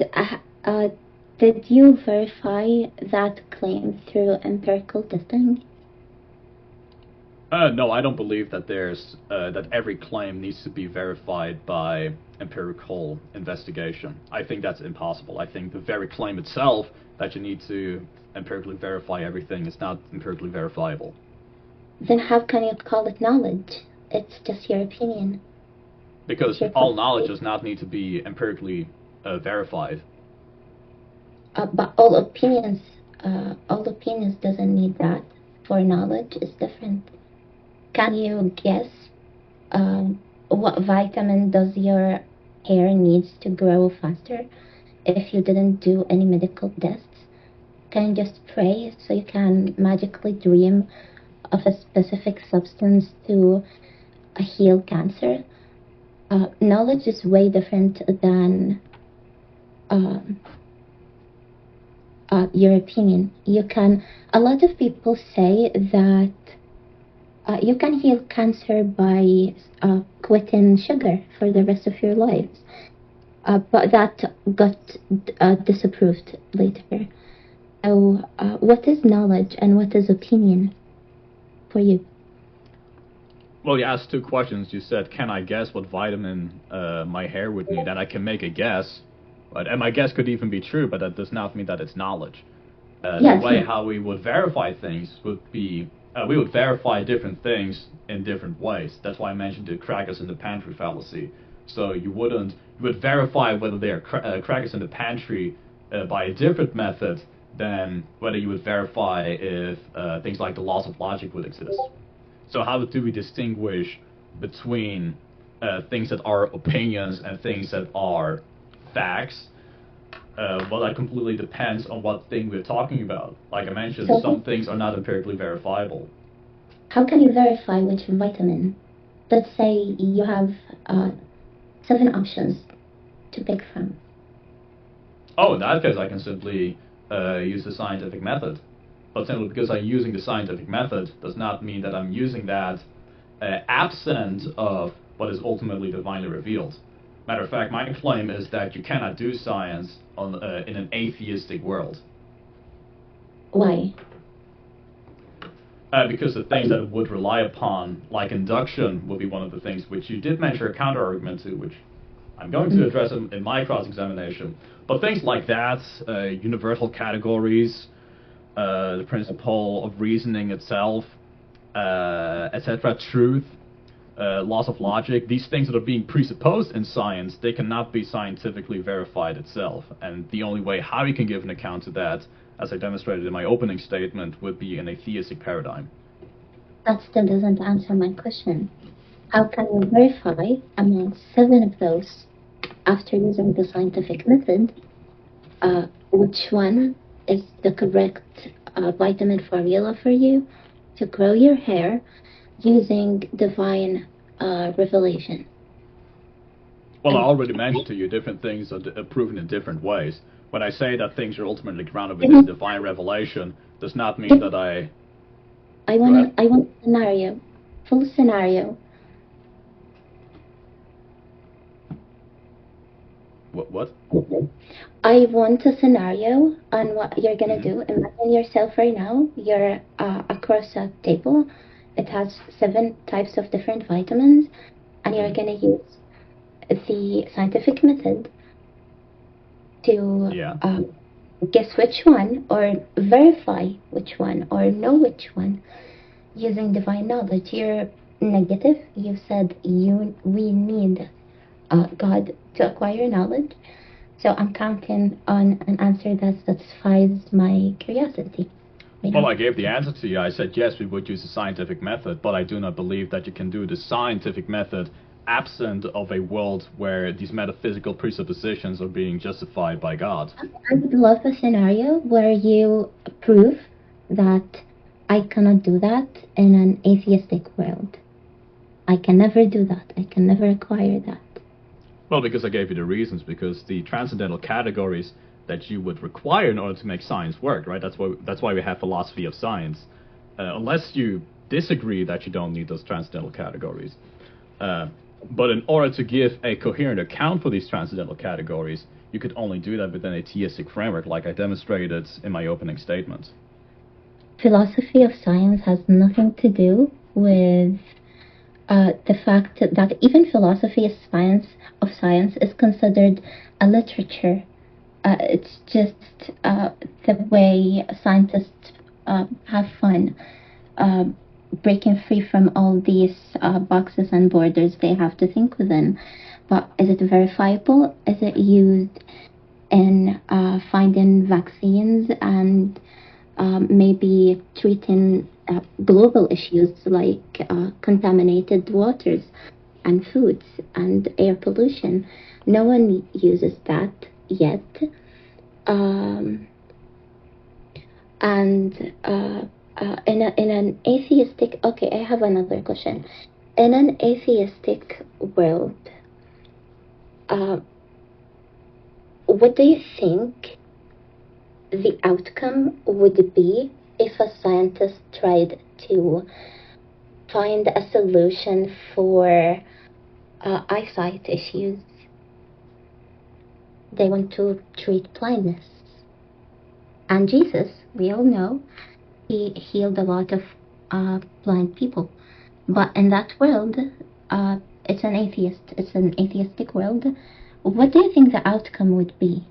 did you verify that claim through empirical testing? No, I don't believe that there's that every claim needs to be verified by empirical investigation. I think that's impossible. I think the very claim itself that you need to empirically verify everything is not empirically verifiable. Then how can you call it knowledge? It's just your opinion. Because all knowledge does not need to be empirically verified. But all opinions doesn't need that. For knowledge is different. Can you guess what vitamin does your hair needs to grow faster if you didn't do any medical tests? Can you just pray so you can magically dream of a specific substance to heal cancer? Knowledge is way different than your opinion. A lot of people say that you can heal cancer by quitting sugar for the rest of your lives. But that got disapproved later. So, what is knowledge and what is opinion for you? Well, you asked two questions. You said, can I guess what vitamin my hair would need? And I can make a guess. And my guess could even be true, but that does not mean that it's knowledge. Yes, the way how we would verify things would be, we would verify different things in different ways. That's why I mentioned the crackers in the pantry fallacy. So you would verify whether they are crackers in the pantry by a different method than whether you would verify if things like the laws of logic would exist. So how do we distinguish between things that are opinions and things that are facts? Well, that completely depends on what thing we're talking about. Like I mentioned, So, some things are not empirically verifiable. how can you verify which vitamin? Let's say you have 7 options to pick from. Oh, in that case, I can simply use the scientific method. But simply because I'm using the scientific method does not mean that I'm using that absent of what is ultimately divinely revealed. Matter of fact, my claim is that you cannot do science in an atheistic world. Why? Because the things that it would rely upon, like induction, will be one of the things which you did mention a counter-argument to, which I'm going to address in my cross-examination. But things like that, universal categories, the principle of reasoning itself, etc., truth, laws of logic, these things that are being presupposed in science, they cannot be scientifically verified itself. And the only way how you can give an account to that, as I demonstrated in my opening statement, would be in a theistic paradigm. That still doesn't answer my question. How can you verify among 7 of those, after using the scientific method, which one is the correct vitamin formula for you to grow your hair using divine revelation? Well, I already mentioned to you different things are proven in different ways. When I say that things are ultimately grounded within divine revelation, does not mean that I want a scenario, full scenario. What? I want a scenario on what you're gonna do. Imagine yourself right now. You're across a table. It has 7 types of different vitamins, and you're gonna use the scientific method to guess which one, or verify which one, or know which one, using divine knowledge. You're negative. You said we need God to acquire knowledge. So I'm counting on an answer that satisfies my curiosity. Well, I gave the answer to you. I said, yes, we would use the scientific method, but I do not believe that you can do the scientific method absent of a world where these metaphysical presuppositions are being justified by God. I would love a scenario where you prove that I cannot do that in an atheistic world. I can never do that. I can never acquire that. Well, because I gave you the reasons, because the transcendental categories that you would require in order to make science work, right? That's why we have philosophy of science. Unless you disagree that you don't need those transcendental categories. But in order to give a coherent account for these transcendental categories, you could only do that within a theistic framework, like I demonstrated in my opening statement. Philosophy of science has nothing to do with the fact that even philosophy of science is considered a literature. It's just the way scientists have fun breaking free from all these boxes and borders they have to think within. But is it verifiable? Is it used in finding vaccines and maybe treating global issues like contaminated waters and foods and air pollution? No one uses that yet. In an atheistic, okay, I have another question. In an atheistic world, what do you think the outcome would be if a scientist tried to find a solution for eyesight issues? They want to treat blindness. And Jesus, we all know, he healed a lot of blind people. But in that world, it's an atheistic world. What do you think the outcome would be?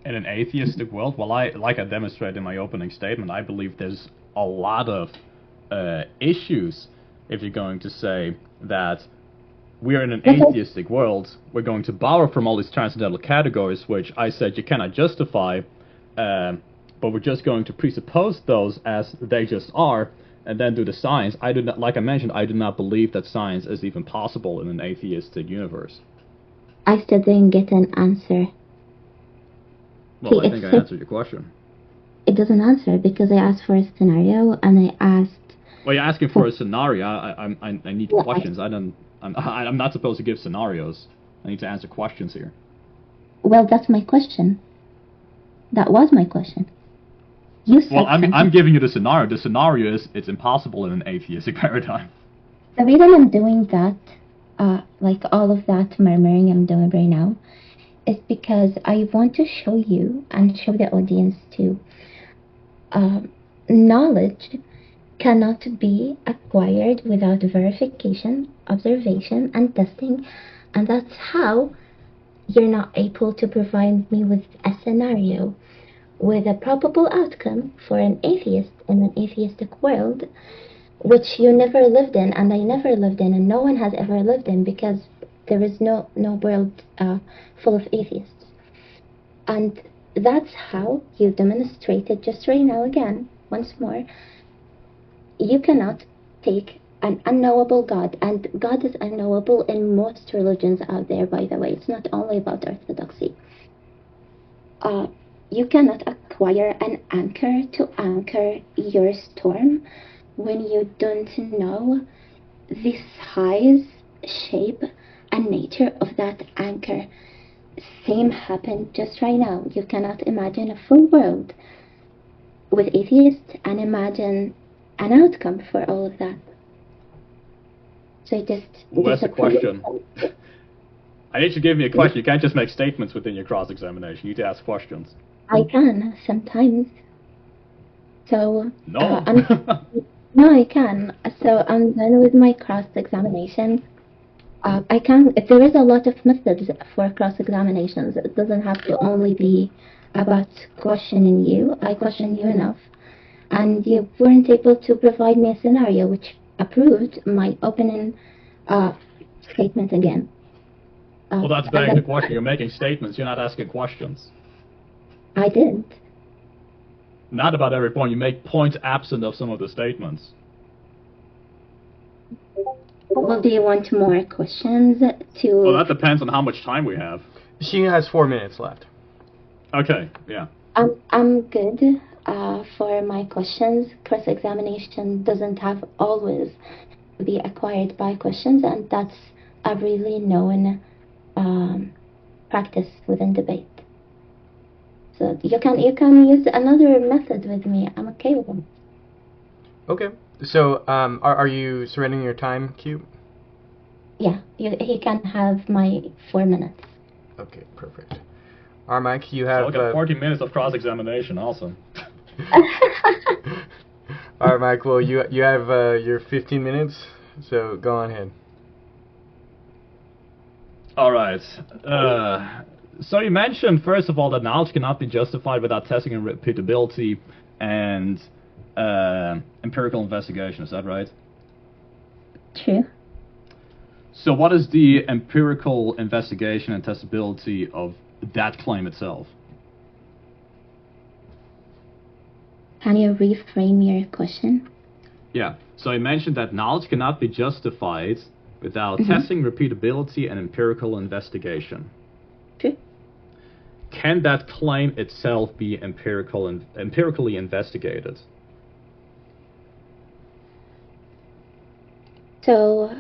In an atheistic world, well, like I demonstrated in my opening statement, I believe there's a lot of issues if you're going to say that we're in an atheistic world, we're going to borrow from all these transcendental categories, which I said you cannot justify, but we're just going to presuppose those as they just are, and then do the science. I do not, like I mentioned, I do not believe that science is even possible in an atheistic universe. I still didn't get an answer. Well, I think I answered your question. It doesn't answer because I asked for a scenario and I asked. Well, you're asking for a scenario. I need questions. I'm not supposed to give scenarios. I need to answer questions here. Well, that's my question. That was my question. You said. Well, I'm giving you the scenario. The scenario is it's impossible in an atheistic paradigm. The reason I'm doing that, like all of that murmuring I'm doing right now, is because I want to show you and show the audience too. Knowledge cannot be acquired without verification, observation, and testing, and that's how you're not able to provide me with a scenario with a probable outcome for an atheist in an atheistic world, which you never lived in, and I never lived in, and no one has ever lived in, because there is no world full of atheists. And that's how you demonstrated just right now again, once more. You cannot take an unknowable God, and God is unknowable in most religions out there, by the way. It's not only about orthodoxy. You cannot acquire an anchor to anchor your storm when you don't know the size, shape, and nature of that anchor. Same happened just right now. You cannot imagine a full world with atheists and imagine an outcome for all of that. So just... Well, that's a question. I need you to give me a question. You can't just make statements within your cross-examination. You need to ask questions. I can, sometimes. So... No. No, I can. So I'm done with my cross-examination. I can... There is a lot of methods for cross-examinations. It doesn't have to only be about questioning you. I questioned you enough. And you weren't able to provide me a scenario which approved my opening statement again. Well, that's begging the question. You're making statements. You're not asking questions. I didn't. Not about every point. You make points absent of some of the statements. Well, do you want more questions to... Well, that depends on how much time we have. She has 4 minutes left. Okay, yeah. I'm good for my questions. Cross-examination doesn't have always to be acquired by questions, and that's a really known practice within debate. So you can use another method with me. I'm okay with them. Okay. So, are you surrendering your time, Q? Yeah, he can have my 4 minutes. Okay, perfect. Mike, you have... So I'll get 40 minutes of cross-examination, awesome. All right, Mike. Well, you have your 15 minutes, so go on ahead. All right. So you mentioned, first of all, that knowledge cannot be justified without testing and repeatability and empirical investigation. Is that right? True. So what is the empirical investigation and testability of that claim itself? Can you reframe your question? Yeah. So you mentioned that knowledge cannot be justified without testing, repeatability, and empirical investigation. True. Can that claim itself be empirically investigated? So,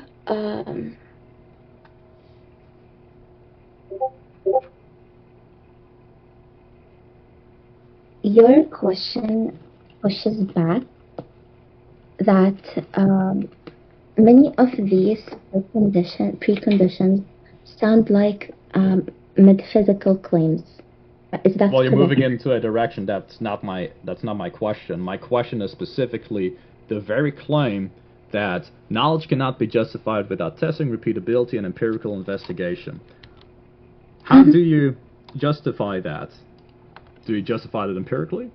your question pushes back that many of these preconditions sound like metaphysical claims. Is that Well, you're correct? moving into a direction that's not my question. My question is specifically the very claim that knowledge cannot be justified without testing, repeatability, and empirical investigation. How do you justify that? Do you justify it empirically?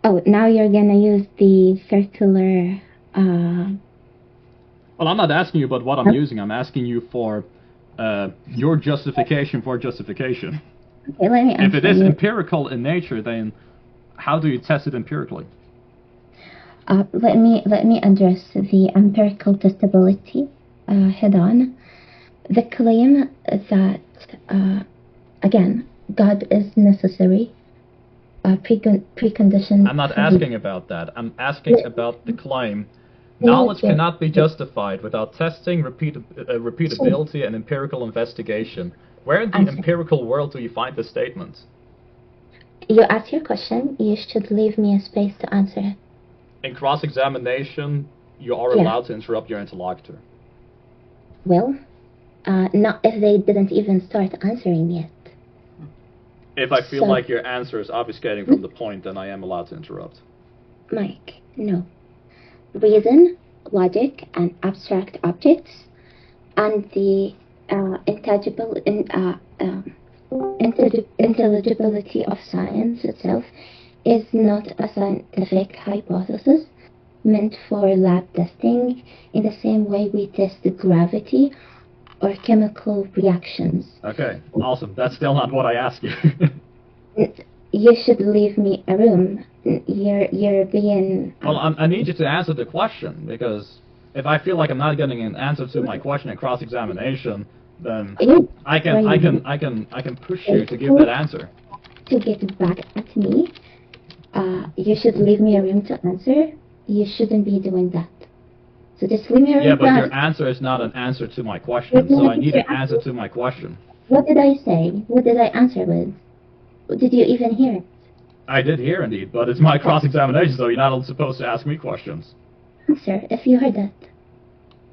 Oh, now you're gonna use the circular. Well, I'm not asking you about what I'm using. I'm asking you for your justification for justification. Okay, let me If answer it is you. empirical in nature, then how do you test it empirically? Let me address the empirical testability head on. The claim that again, God is necessary. Precondition. I'm not asking about that. I'm asking about the claim. Knowledge cannot be justified without testing, repeatability, and empirical investigation. Where in the empirical world do you find this statement? You ask your question, you should leave me a space to answer it. In cross-examination, you are allowed to interrupt your interlocutor. Well, not if they didn't even start answering yet. If I feel like your answer is obfuscating from the point, then I am allowed to interrupt. Mike, no. Reason, logic, and abstract objects, and the intelligibility of science itself is not a scientific hypothesis meant for lab testing in the same way we test gravity or chemical reactions. Okay, awesome. That's still not what I asked you. You should leave me a room. You're being... Well, I need you to answer the question, because if I feel like I'm not getting an answer to my question in cross-examination, then I can push you to give that answer. To get back at me, you should leave me a room to answer. You shouldn't be doing that. So just leave me a room. Yeah, but your answer is not an answer to my question, so I need an answer to my question. What did I say? What did I answer with? Did you even hear it? I did hear, indeed, but it's my cross-examination, so you're not supposed to ask me questions. Answer, if you heard that.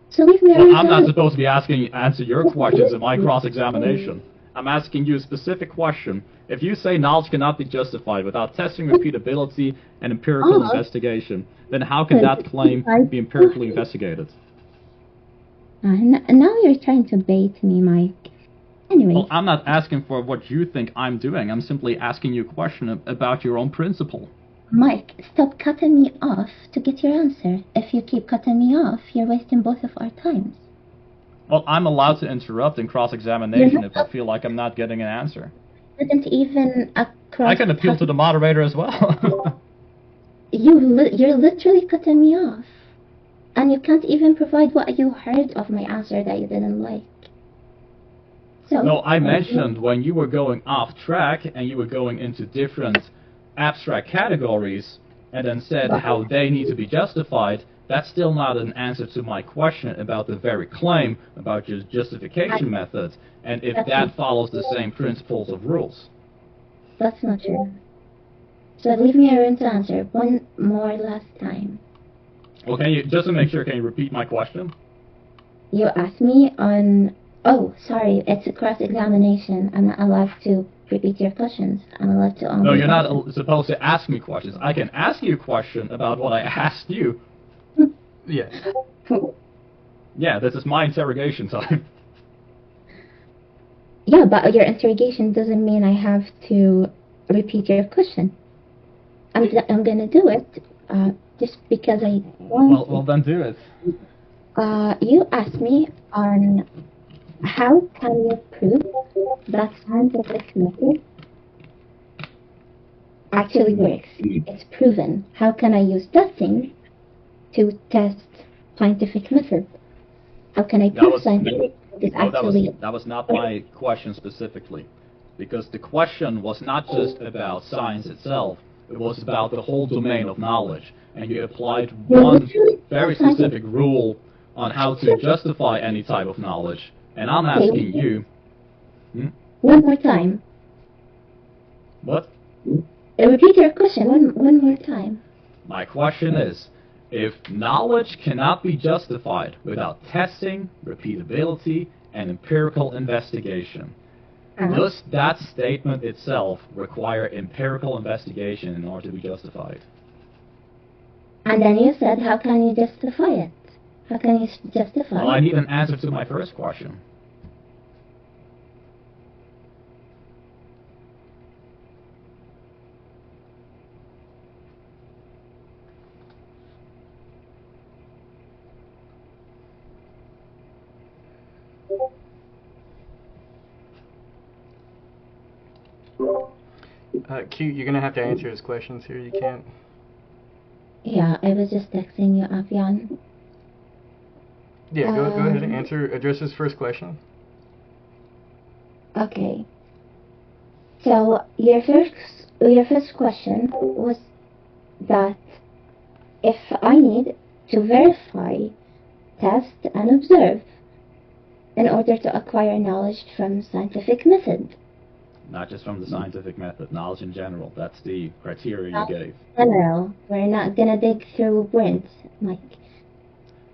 So leave me a room. Well, I'm not supposed to be answer your questions in my cross-examination. I'm asking you a specific question. If you say knowledge cannot be justified without testing repeatability and empirical investigation, then how can that claim be empirically investigated? Now you're trying to bait me, Mike. Anyway. Well, I'm not asking for what you think I'm doing. I'm simply asking you a question about your own principle. Mike, stop cutting me off to get your answer. If you keep cutting me off, you're wasting both of our times. Well, I'm allowed to interrupt in cross-examination if I feel like I'm not getting an answer. Didn't even I can appeal to the moderator as well. You're literally cutting me off. And you can't even provide what you heard of my answer that you didn't like. So, no, I mentioned when you were going off track and you were going into different abstract categories and then said how they need to be justified, that's still not an answer to my question about the very claim about your justification method and if that follows the same principles of rules. That's not true. So leave me a room to answer one more last time. Well, just to make sure, can you repeat my question? You asked me on... Oh, sorry, it's a cross-examination. I'm not allowed to repeat your questions. I'm allowed to only... No, you're not supposed to ask me questions. I can ask you a question about what I asked you. Yeah. Yeah, this is my interrogation time. Yeah, but your interrogation doesn't mean I have to repeat your question. I'm gonna do it just because I want Well, then do it. You asked me on how can you prove that scientific method actually works. It's proven. How can I use testing to test scientific method? How can I prove scientific method is actually... That was not my question specifically. Because the question was not just about science itself, it was about the whole domain of knowledge. And you applied one very specific rule on how to justify any type of knowledge. And I'm asking you... One more time. What? Repeat your question one more time. My question is, if knowledge cannot be justified without testing, repeatability, and empirical investigation, does that statement itself require empirical investigation in order to be justified? And then you said, how can you justify it? How can you justify Well, I need an answer to my first question. Cute, you're gonna have to answer his questions here. You can't. Yeah, I was just texting you, Avian. Yeah, go ahead and address his first question. Okay. So your first question was that if I need to verify, test, and observe in order to acquire knowledge from scientific method. Not just from the scientific method, knowledge in general. That's the criteria you gave. General, we're not gonna dig through words, Mike.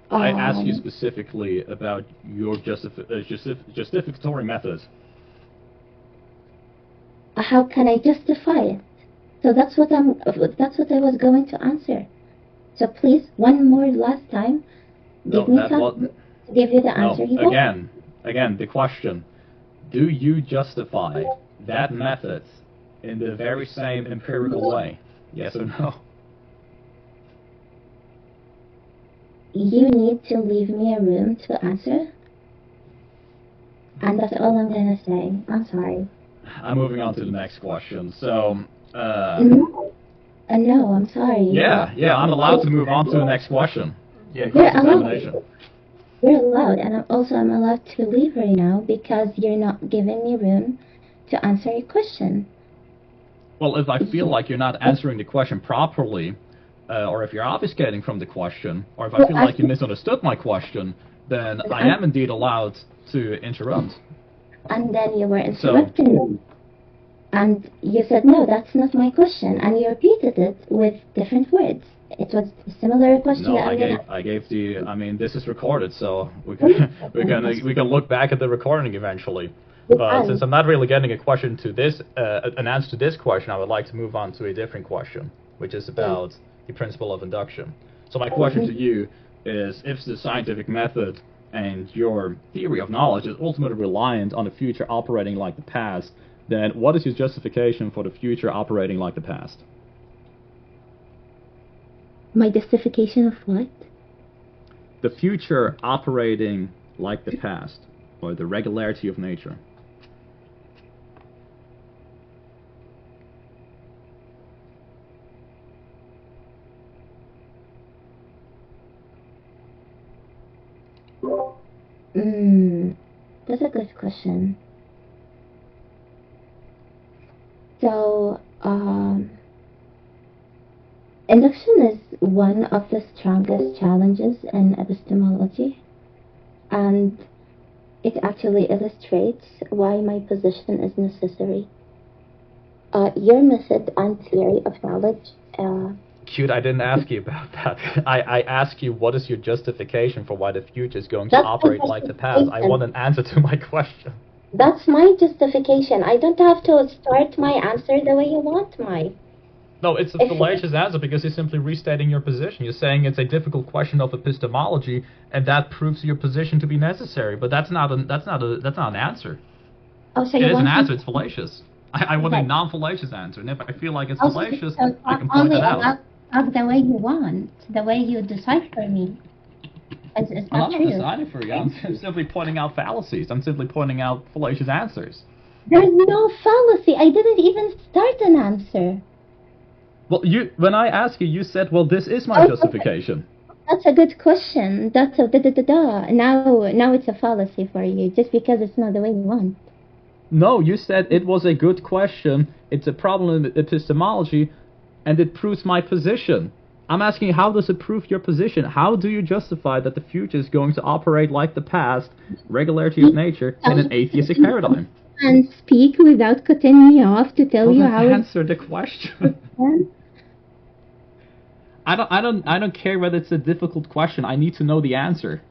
I asked you specifically about your justificatory methods. How can I justify it? So that's what I was going to answer. So please, one more last time, give me time to give you the answer you want. Again, the question: do you justify that method in the very same empirical way? Yes or no? You need to leave me a room to answer. And that's all I'm gonna say. I'm sorry. I'm moving on to the next question. So, No, I'm sorry. Yeah, I'm allowed to move on to the next question. Yeah, You're allowed, and I'm allowed to leave right now because you're not giving me room to answer your question. Well, if I feel like you're not answering the question properly, or if you're obfuscating from the question, or if I feel like you misunderstood my question, then I am indeed allowed to interrupt. And then you were interrupting me. And you said, no, that's not my question. And you repeated it with different words. It was a similar question. No, I gave the. I mean, this is recorded, so we can look back at the recording eventually. But since I'm not really getting a question to this, an answer to this question, I would like to move on to a different question, which is about the principle of induction. So my question to you is: if the scientific method and your theory of knowledge is ultimately reliant on the future operating like the past, then what is your justification for the future operating like the past? My justification of what? The future operating like the past, or the regularity of nature. That's a good question. So, induction is one of the strongest challenges in epistemology, and it actually illustrates why my position is necessary. Your method and theory of knowledge... Cute, I didn't ask you about that. I asked you what is your justification for why the future is going to operate like the past. I want an answer to my question. That's my justification. I don't have to start my answer the way you want, Mike. No, it's a If fallacious answer because you're simply restating your position. You're saying it's a difficult question of epistemology, and that proves your position to be necessary. But that's not an answer. oh, so It you is an want answer. me It's fallacious. I want a okay. non-fallacious answer, and if I feel like it's Also, fallacious, so I can point only it out. of the way you want, the way you decide for me. It's Well, not I'm not true. deciding for you. I'm simply pointing out fallacies. I'm simply pointing out fallacious answers. There's no fallacy. I didn't even start an answer. Well, when I asked you, you said, "Well, this is my Oh, justification." that's a good question. That's a da da da da. Now it's a fallacy for you just because it's not the way you want. No, you said it was a good question. It's a problem in epistemology, and it proves my position. I'm asking you, how does it prove your position? How do you justify that the future is going to operate like the past, regularity of nature, in an atheistic paradigm? And speak without cutting me off to tell you how Answer the question. I don't care whether it's a difficult question. I need to know the answer.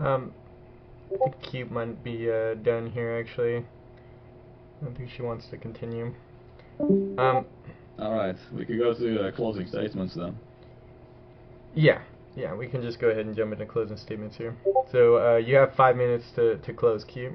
I think Cute might be done here actually. I don't think she wants to continue. All right, we could go to closing statements then. Yeah, we can just go ahead and jump into closing statements here. So you have 5 minutes to close, Cute.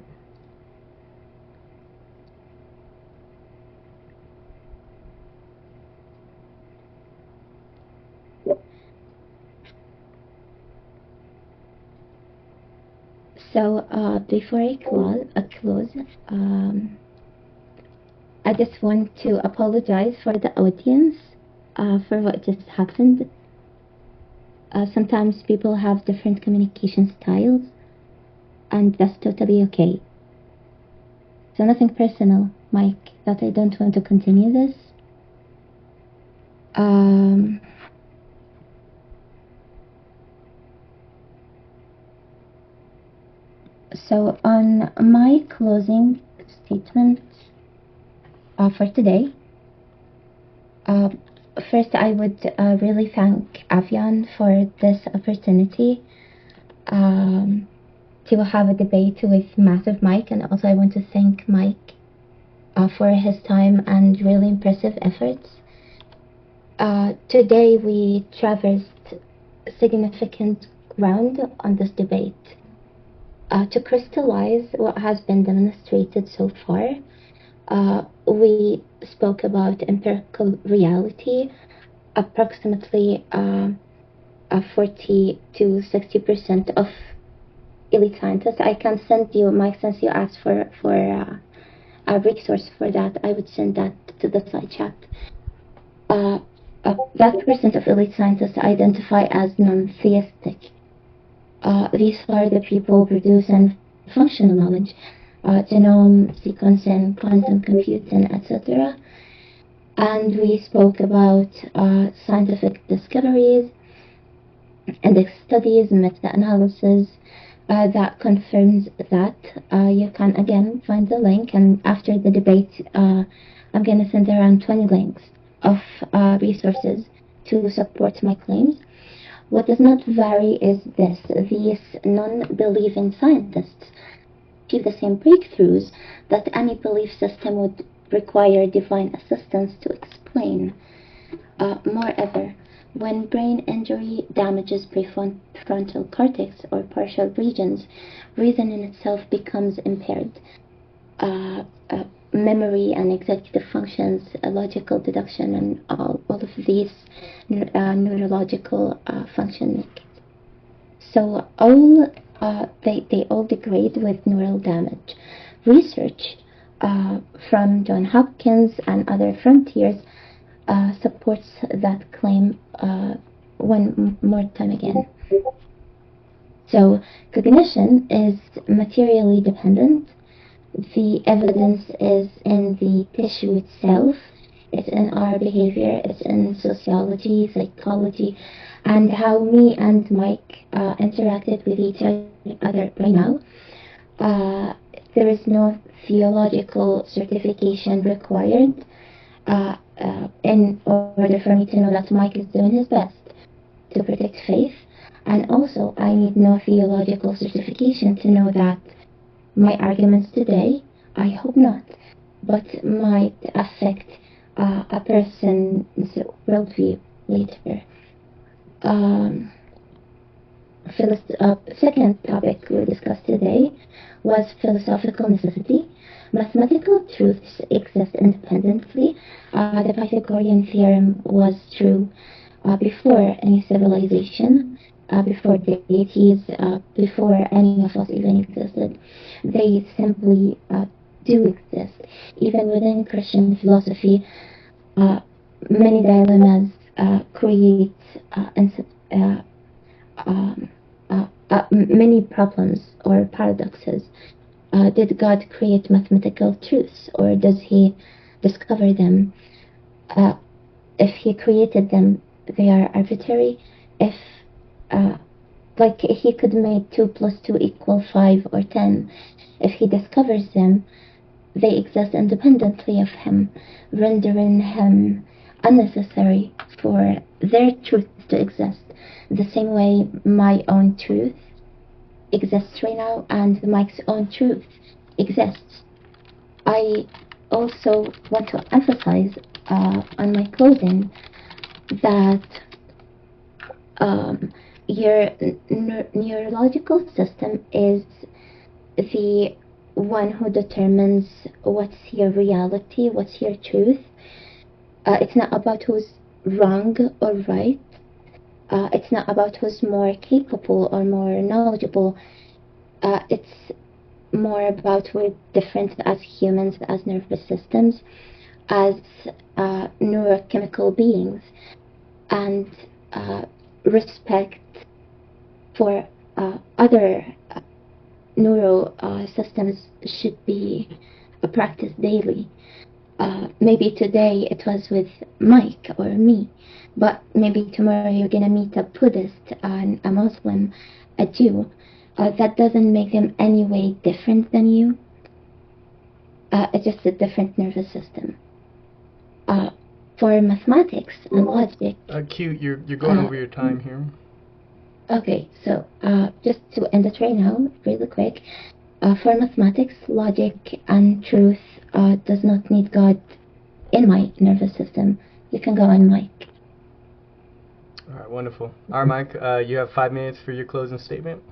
So before I close, I just want to apologize for the audience for what just happened. Sometimes people have different communication styles, and that's totally okay. So nothing personal, Mike, that I don't want to continue this. So on my closing statement for today, first I would really thank Avian for this opportunity to have a debate with Massive Mike, and also I want to thank Mike for his time and really impressive efforts. Today we traversed significant ground on this debate. To crystallize what has been demonstrated so far, we spoke about empirical reality. Approximately 40 to 60% of elite scientists. I can send you, Mike, since you asked for a resource for that, I would send that to the side chat. That percent of elite scientists identify as non-theistic. These are the people producing functional knowledge, genome sequencing, quantum computing, etc. And we spoke about scientific discoveries, index studies, meta-analysis that confirms that. You can again find the link, and after the debate, I'm going to send around 20 links of resources to support my claims. What does not vary is this: these non-believing scientists achieve the same breakthroughs that any belief system would require divine assistance to explain. Moreover, when brain injury damages prefrontal cortex or partial regions, reason in itself becomes impaired. Memory and executive functions, logical deduction, and all of these neurological functions. So they all degrade with neural damage. Research from Johns Hopkins and other frontiers supports that claim one more time again. So cognition is materially dependent. The evidence is in the tissue itself. It's in our behavior. It's in sociology, psychology, and how me and Mike interacted with each other right now. there is no theological certification required in order for me to know that Mike is doing his best to protect faith. And also, I need no theological certification to know that my arguments today, I hope not, but might affect a person's worldview later. Second topic we discussed today was philosophical necessity. Mathematical truths exist independently. The Pythagorean theorem was true before any civilization, before deities, before any of us even existed. They simply do exist. Even within Christian philosophy, many dilemmas create many problems or paradoxes. Did God create mathematical truths, or does He discover them? If He created them, they are arbitrary. If like He could make 2 + 2 = 5 or 10. If He discovers them, they exist independently of Him, rendering Him unnecessary for their truth to exist. The same way my own truth exists right now and Mike's own truth exists. I also want to emphasize on my closing that your neurological system is the one who determines what's your reality, what's your truth. It's not about who's wrong or right. It's not about who's more capable or more knowledgeable. It's more about we're different as humans, as nervous systems, as neurochemical beings, and respect for other neuro systems should be practiced daily. Maybe today it was with Mike or me, but maybe tomorrow you're gonna meet a Buddhist and a Muslim, a Jew. That doesn't make them any way different than you. It's just a different nervous system. For mathematics and logic. Cute, you're going over your time here. Okay, so just to end it right now, really quick. For mathematics, logic, and truth does not need God in my nervous system. You can go on Mike. All right, wonderful. All right, Mike, you have 5 minutes for your closing statement.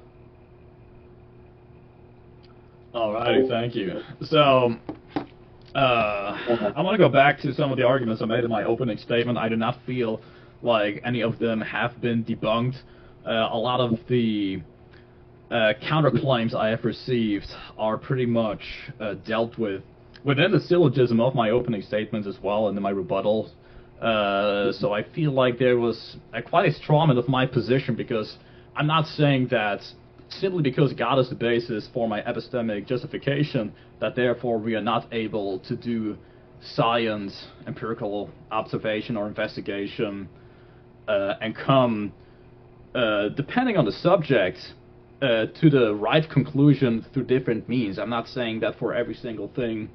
Alrighty, thank you. So, I want to go back to some of the arguments I made in my opening statement. I do not feel like any of them have been debunked. A lot of the counterclaims I have received are pretty much dealt with within the syllogism of my opening statements as well, and in my rebuttals. So I feel like there was quite a strawman of my position, because I'm not saying that simply because God is the basis for my epistemic justification, that therefore we are not able to do science, empirical observation or investigation, and come, depending on the subject, to the right conclusion through different means. I'm not saying that for every single thing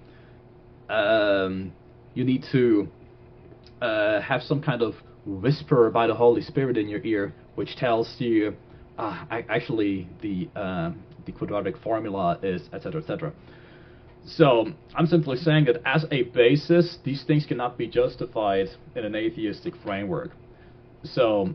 you need to have some kind of whisper by the Holy Spirit in your ear, which tells you, actually, the quadratic formula is, etc., etc. So I'm simply saying that as a basis, these things cannot be justified in an atheistic framework. So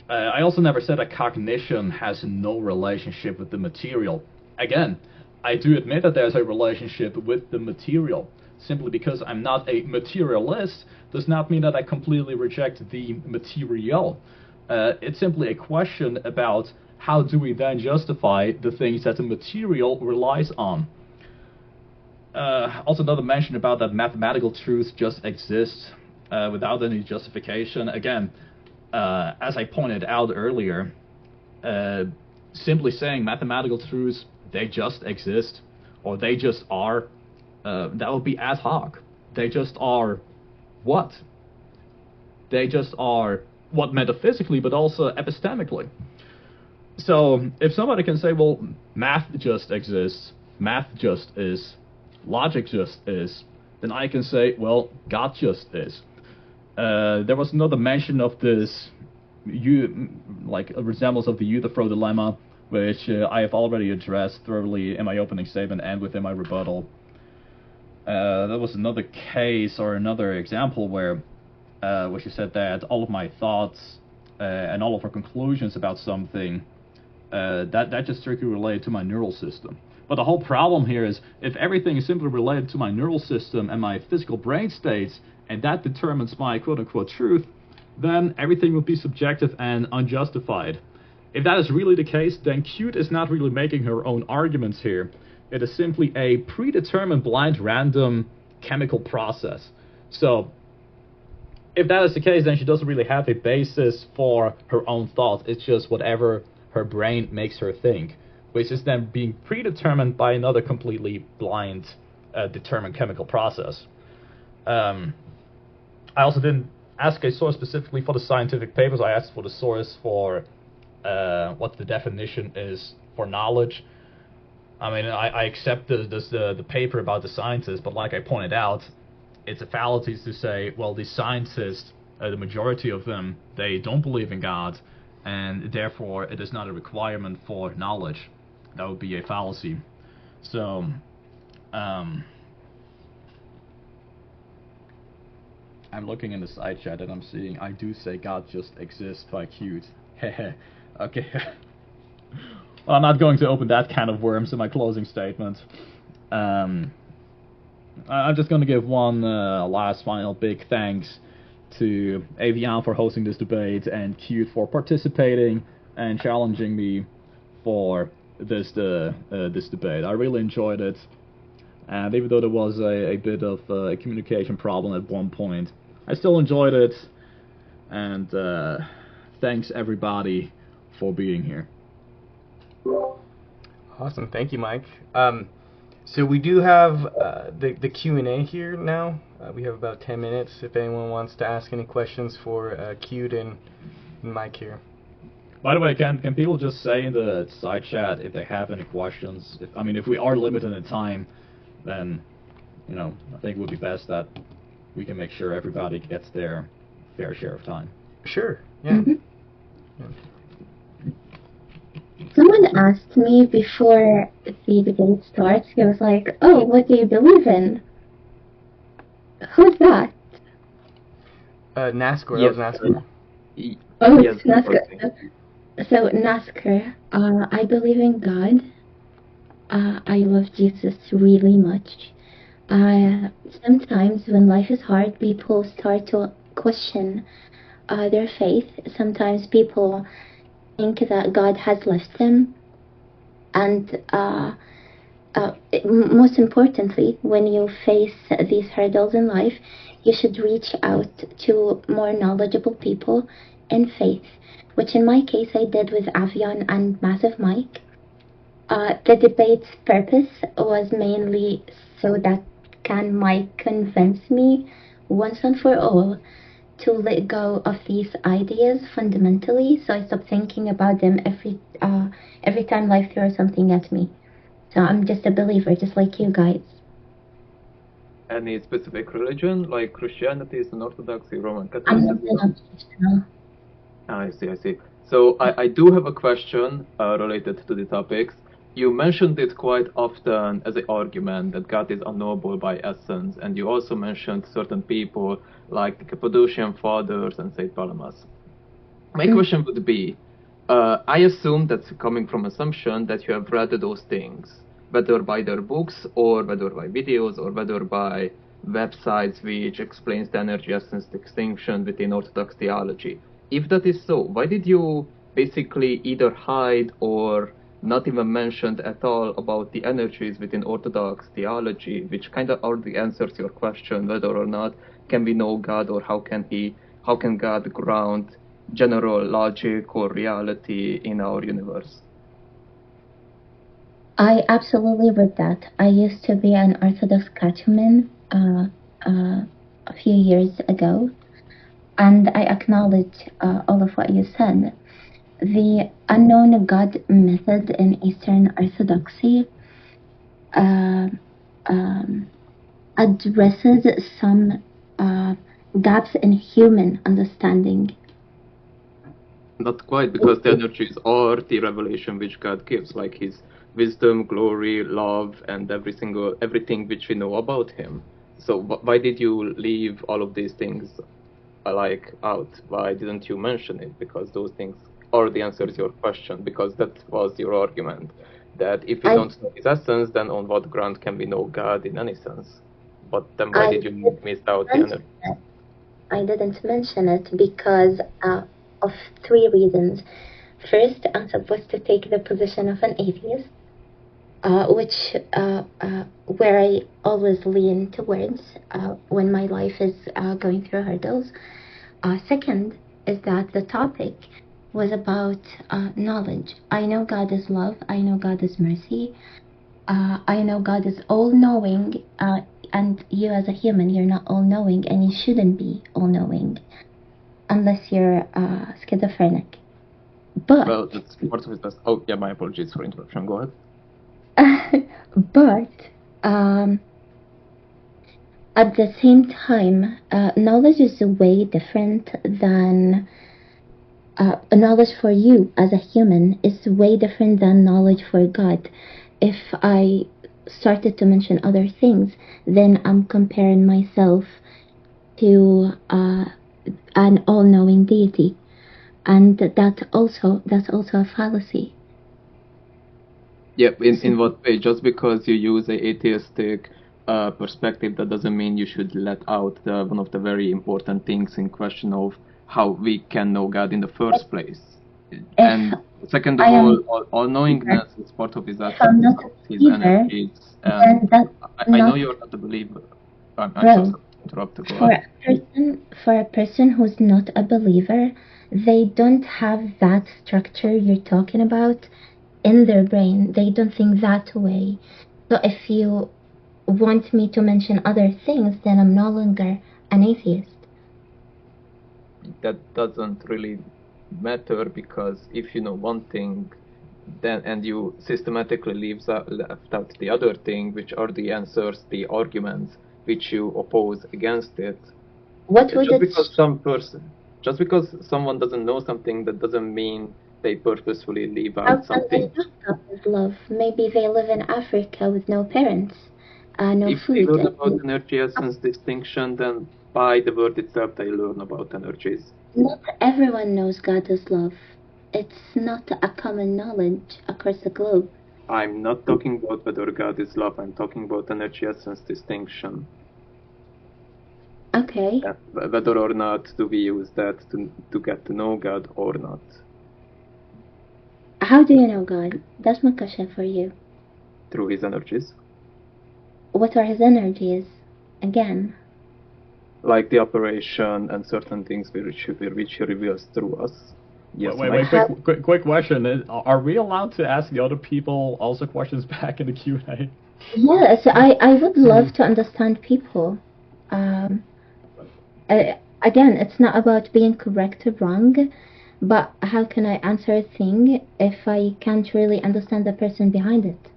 I also never said that cognition has no relationship with the material. Again, I do admit that there's a relationship with the material. Simply because I'm not a materialist does not mean that I completely reject the material. It's simply a question about how do we then justify the things that the material relies on. Also another mention about that mathematical truths just exist without any justification. Again, as I pointed out earlier, simply saying mathematical truths, they just exist, or they just are, that would be ad hoc. They just are what? They just are what metaphysically, but also epistemically. So if somebody can say, well, math just exists, math just is, logic just is, then I can say, well, God just is. There was another mention of this, like a resemblance of the Euthyphro dilemma, which I have already addressed thoroughly in my opening statement and within my rebuttal. There was another case or another example where she said that all of my thoughts and all of her conclusions about something, that just strictly related to my neural system. But the whole problem here is, if everything is simply related to my neural system and my physical brain states, and that determines my quote-unquote truth, then everything will be subjective and unjustified. If that is really the case, then Cute is not really making her own arguments here. It is simply a predetermined blind random chemical process. So, if that is the case, then she doesn't really have a basis for her own thoughts. It's just whatever her brain makes her think, which is then being predetermined by another completely blind, determined chemical process. I also didn't ask a source specifically for the scientific papers. I asked for the source for what the definition is for knowledge. I mean, I accept the paper about the scientists, but like I pointed out, it's a fallacy to say, well, the scientists, the majority of them, they don't believe in God, and therefore it is not a requirement for knowledge. That would be a fallacy. So, I'm looking in the side chat and I'm seeing, I do say God just exists by Cute. Hehe. Okay. Well, I'm not going to open that can of worms in my closing statement. I'm just going to give one last final big thanks to Avian for hosting this debate and Cute for participating and challenging me for this debate. I really enjoyed it, and even though there was a bit of a communication problem at one point, I still enjoyed it, and thanks everybody for being here. Awesome, thank you, Mike. So we do have the Q&A here now. We have about 10 minutes if anyone wants to ask any questions for Cute and Mike here. By the way, can people just say in the side chat if they have any questions? If we are limited in time, then, I think it would be best that we can make sure everybody gets their fair share of time. Sure, yeah. Mm-hmm. Someone asked me before the debate starts, he was like, oh, what do you believe in? Who's that? Naskor, Yes. that was Naskor. Oh, Yes, it's Naskar. So, Naskar, I believe in God. I love Jesus really much. Sometimes when life is hard, people start to question their faith. Sometimes people think that God has left them. And most importantly, when you face these hurdles in life, you should reach out to more knowledgeable people in faith, which in my case I did with Avian and Massive Mike. The debate's purpose was mainly so that can Mike convince me once and for all to let go of these ideas fundamentally, so I stop thinking about them every time life throws something at me. So I'm just a believer, just like you guys. Any specific religion, like Christianity, Eastern Orthodoxy, Roman I'm not Catholicism? traditional. I see. So I do have a question related to the topics. You mentioned it quite often as an argument that God is unknowable by essence, and you also mentioned certain people like the Cappadocian Fathers and Saint Palamas. My question would be, I assume that's coming from assumption that you have read those things, whether by their books or whether by videos or whether by websites which explains the energy essence distinction within Orthodox theology. If that is so, why did you basically either hide or not even mentioned at all about the energies within Orthodox theology, which kind of already answers your question whether or not can we know God, or how can God ground general logic or reality in our universe? I absolutely read that. I used to be an Orthodox catechumen a few years ago, and I acknowledge all of what you said. The unknown God method in Eastern Orthodoxy uh, um, addresses some gaps in human understanding. Not quite, because the energies are the revelation which God gives, like His wisdom, glory, love, and everything which we know about Him. So why did you leave all of these things like out? Why didn't you mention it? Because those things already answers your question. Because that was your argument, that if we don't know His essence, then on what ground can we know God in any sense? But then why did you miss out the energy? I didn't mention it because of three reasons. First, I'm supposed to take the position of an atheist, where I always lean towards when my life is going through hurdles. Second is that the topic was about knowledge. I know God is love. I know God is mercy. I know God is all-knowing, and you as a human, you're not all-knowing, and you shouldn't be all-knowing unless you're schizophrenic. But well, that's part of it. Oh, yeah, my apologies for interruption. Go ahead. but at the same time, knowledge is way different than knowledge for you as a human is way different than knowledge for God. If I started to mention other things, then I'm comparing myself to an all-knowing deity, and that's also a fallacy. Yeah, in what way? Just because you use a atheistic perspective, that doesn't mean you should let out one of the very important things in question of how we can know God in the first place. And second of all knowingness is part of His essence, His energies. And I know you're not a believer. I'm so interrupted. For a person who's not a believer, they don't have that structure you're talking about in their brain. They don't think that way. So if you want me to mention other things, then I'm no longer an atheist. That doesn't really matter, because if you know one thing, then and you systematically left out the other thing, which are the answers, the arguments which you oppose against it. Just because someone doesn't know something, that doesn't mean they purposefully leave out something. Love. Maybe they live in Africa with no parents, no if food. If they learn about energy essence distinction, then by the word itself they learn about energies. Not everyone knows God is love. It's not a common knowledge across the globe. I'm not talking about whether God is love. I'm talking about energy essence distinction. Okay. Whether or not do we use that to get to know God or not. How do you know God? That's my question for you. Through His energies. What are His energies? Again. Like the operation and certain things which He reveals through us. Yes, wait, quick question. Are we allowed to ask the other people also questions back in the Q&A? Yes, I would love to understand people. Again, it's not about being correct or wrong, but how can I answer a thing if I can't really understand the person behind it?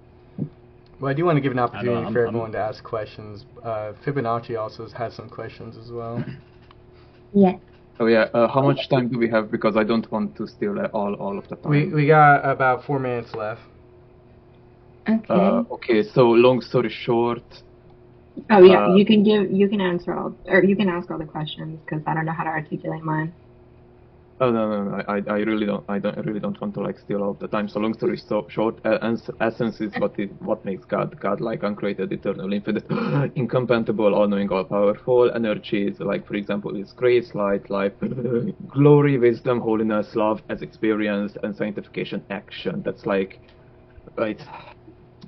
Well, I do want to give an opportunity for everyone to ask questions. Fibonacci also has some questions as well. Yeah. Oh yeah, how much time do we have? Because I don't want to steal all of the time. We got about 4 minutes left. Okay. Okay, so long story short. Oh yeah, you can answer all, or you can ask all the questions, because I don't know how to articulate mine. Oh no, I really don't want to like steal all of the time. So long story short, essence is what makes God like uncreated, eternal, infinite, incomparable, all-knowing, all-powerful. Energies, like for example, is grace, light, life, glory, wisdom, holiness, love as experience, and sanctification, action. That's like, right.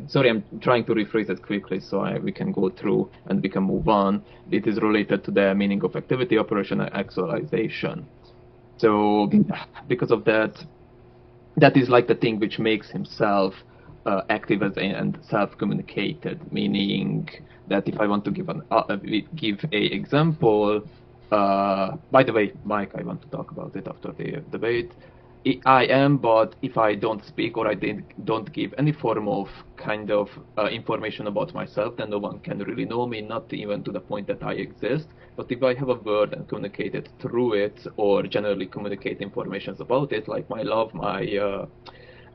Sorry, I'm trying to rephrase it quickly so we can go through and we can move on. It is related to the meaning of activity, operation, and actualization. So because of that, that is like the thing which makes himself active and self-communicated, meaning that if I want to give a example, by the way, Mike, I want to talk about it after the debate. I am, but if I don't speak or I don't give any form of kind of information about myself, then no one can really know me, not even to the point that I exist. But if I have a word and communicate it through it, or generally communicate information about it, like my love, my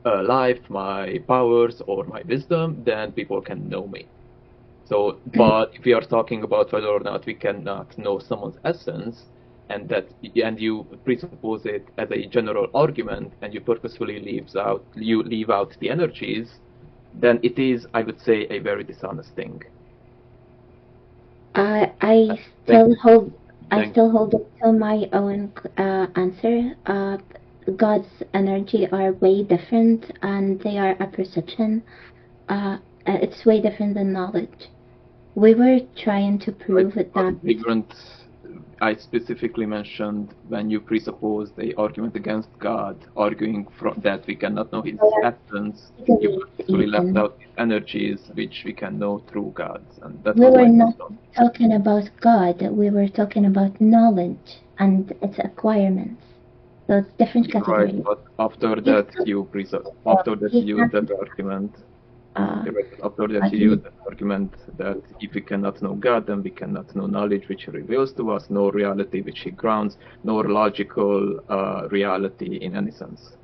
life, my powers, or my wisdom, then people can know me. So, but if we are talking about whether or not we cannot know someone's essence, and you presuppose it as a general argument, and you purposefully leave out the energies, then it is, I would say, a very dishonest thing. I still hold it to my own answer. God's energy are way different, and they are a perception. It's way different than knowledge. We were trying to prove that. I specifically mentioned when you presuppose the argument against God, arguing that we cannot know His essence, you actually left out energies which we can know through God. And that we were not talking about God, we were talking about knowledge and its acquirements. So it's different categories. Right, but after that you used that argument. After that you used that argument that if we cannot know God, then we cannot know knowledge which He reveals to us, nor reality which He grounds, nor logical reality in any sense.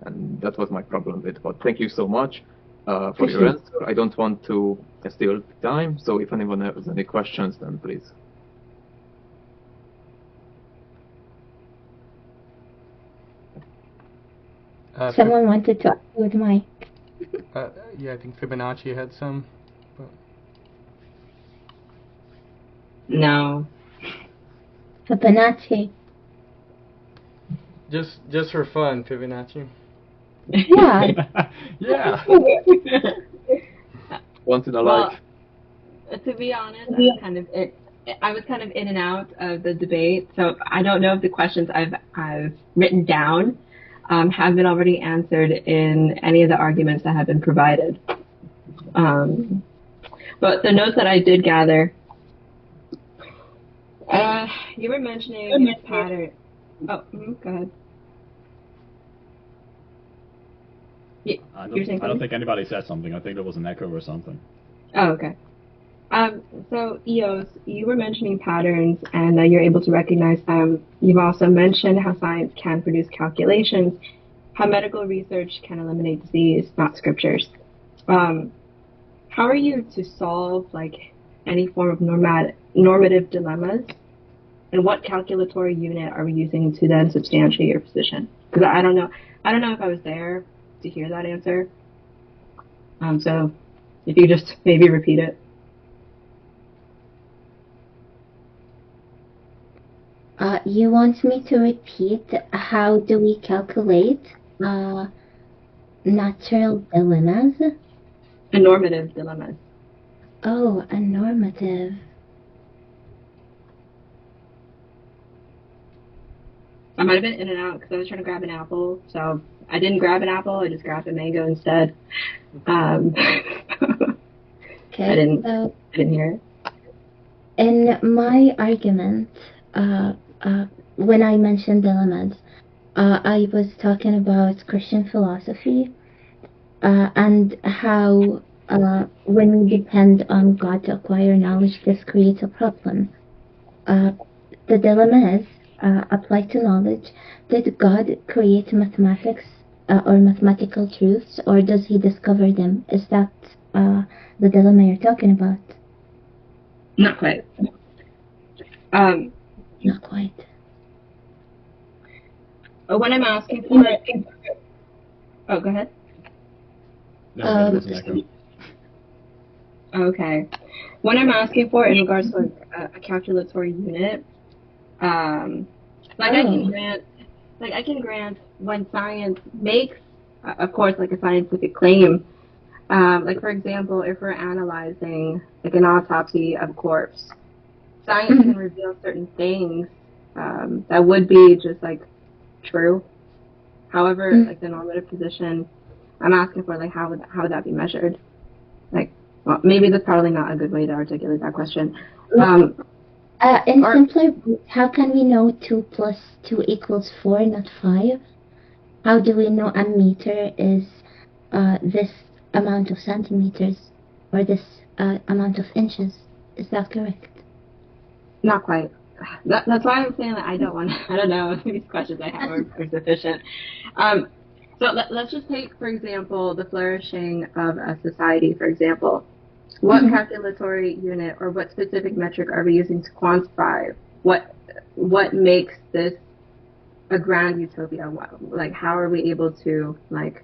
And that was my problem with it. But thank you so much for your answer. I don't want to steal time, so if anyone has any questions, then please. Someone wanted to argue with Mike. Yeah, I think Fibonacci had some. But... No. Fibonacci. Just for fun, Fibonacci. Yeah. Yeah. Once in a life. To be honest, I was kind of in and out of the debate, so I don't know if the questions I've written down have been already answered in any of the arguments that have been provided. But the notes that I did gather, you were mentioning pattern. Oh, go ahead. I don't think anybody said something. I think there was an echo or something. Oh, okay. So, Eos, you were mentioning patterns and you're able to recognize them. You've also mentioned how science can produce calculations, how medical research can eliminate disease, not scriptures. How are you to solve like any form of normative dilemmas? And what calculatory unit are we using to then substantiate your position? Because I don't know if I was there to hear that answer. So if you just maybe repeat it. You want me to repeat how do we calculate natural dilemmas? A normative dilemmas. Oh, a normative. I might have been in and out because I was trying to grab an apple. So I didn't grab an apple. I just grabbed a mango instead. Okay, I didn't hear it. In my argument, when I mentioned dilemmas, I was talking about Christian philosophy and how when we depend on God to acquire knowledge, this creates a problem. The dilemma is applied to knowledge. Did God create mathematics or mathematical truths, or does He discover them? Is that the dilemma you're talking about? Not quite. Not quite. When I'm asking for it... Oh, go ahead. No, there was an echo. Okay. When I'm asking for in regards to a calculatory unit, I can grant when science makes, of course, like a scientific claim. Like for example, if we're analyzing like an autopsy of a corpse, science can reveal certain things that would be just like true. However, like the normative position, I'm asking for like how would that be measured? Like, well, maybe that's probably not a good way to articulate that question. In simpler, how can we know 2 + 2 = 4, not 5? how do we know a meter is this amount of centimeters or this amount of inches? Is that correct? Not quite. That's why I'm saying that I don't know if these questions I have are sufficient. So let's just take, for example, the flourishing of a society, for example. What calculatory unit or what specific metric are we using to quantify what makes this a grand utopia? Like, how are we able to, like,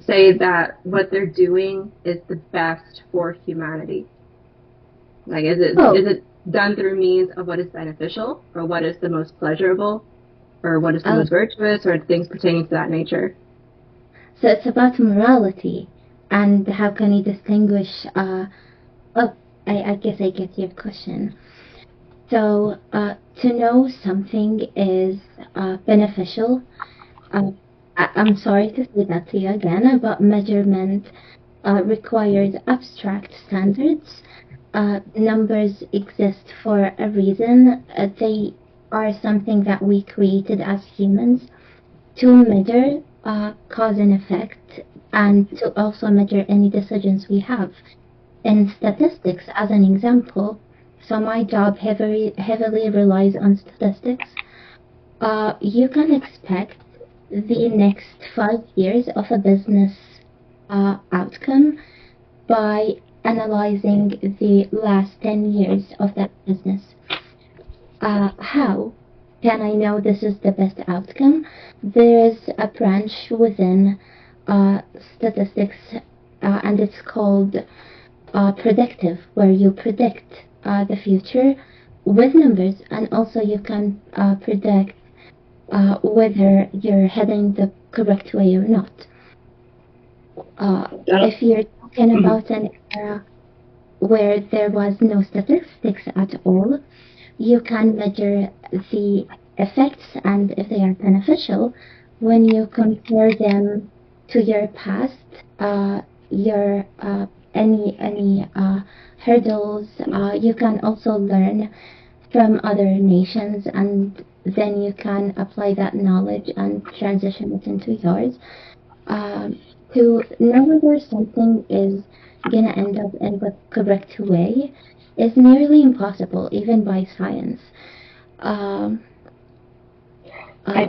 say that what they're doing is the best for humanity? Like, is it done through means of what is beneficial, or what is the most pleasurable, or what is the most virtuous, or things pertaining to that nature? So it's about morality, and how can you distinguish? I guess I get your question. So to know something is beneficial. I'm sorry to say that to you again, but measurement requires abstract standards. Numbers exist for a reason. They are something that we created as humans to measure cause and effect, and to also measure any decisions we have. In statistics, as an example, so my job heavily relies on statistics. You can expect the next 5 years of a business outcome by analyzing the last 10 years of that business. How can I know this is the best outcome? There is a branch within statistics, and it's called predictive, where you predict the future with numbers, and also you can predict whether you're heading the correct way or not. If you're talking about an era where there was no statistics at all, you can measure the effects and if they are beneficial when you compare them to your past, your any hurdles. You can also learn from other nations, and then you can apply that knowledge and transition it into yours. To know whether something is gonna end up in the correct way is nearly impossible, even by science. I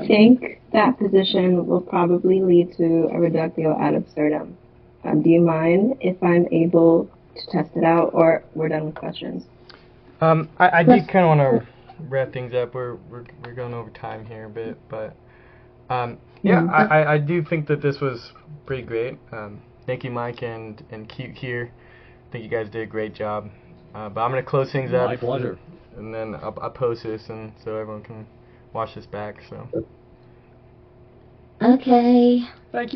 think that position will probably lead to a reductio ad absurdum. Do you mind if I'm able to test it out, or we're done with questions? I do kind of want to wrap things up. We're going over time here a bit, but yeah, I do think that this was pretty great. Thank you, Mike and Cute here. I think you guys did a great job. But I'm gonna close things up. My pleasure. And then I'll post this, and so everyone can watch this back. So. Okay. Thank you.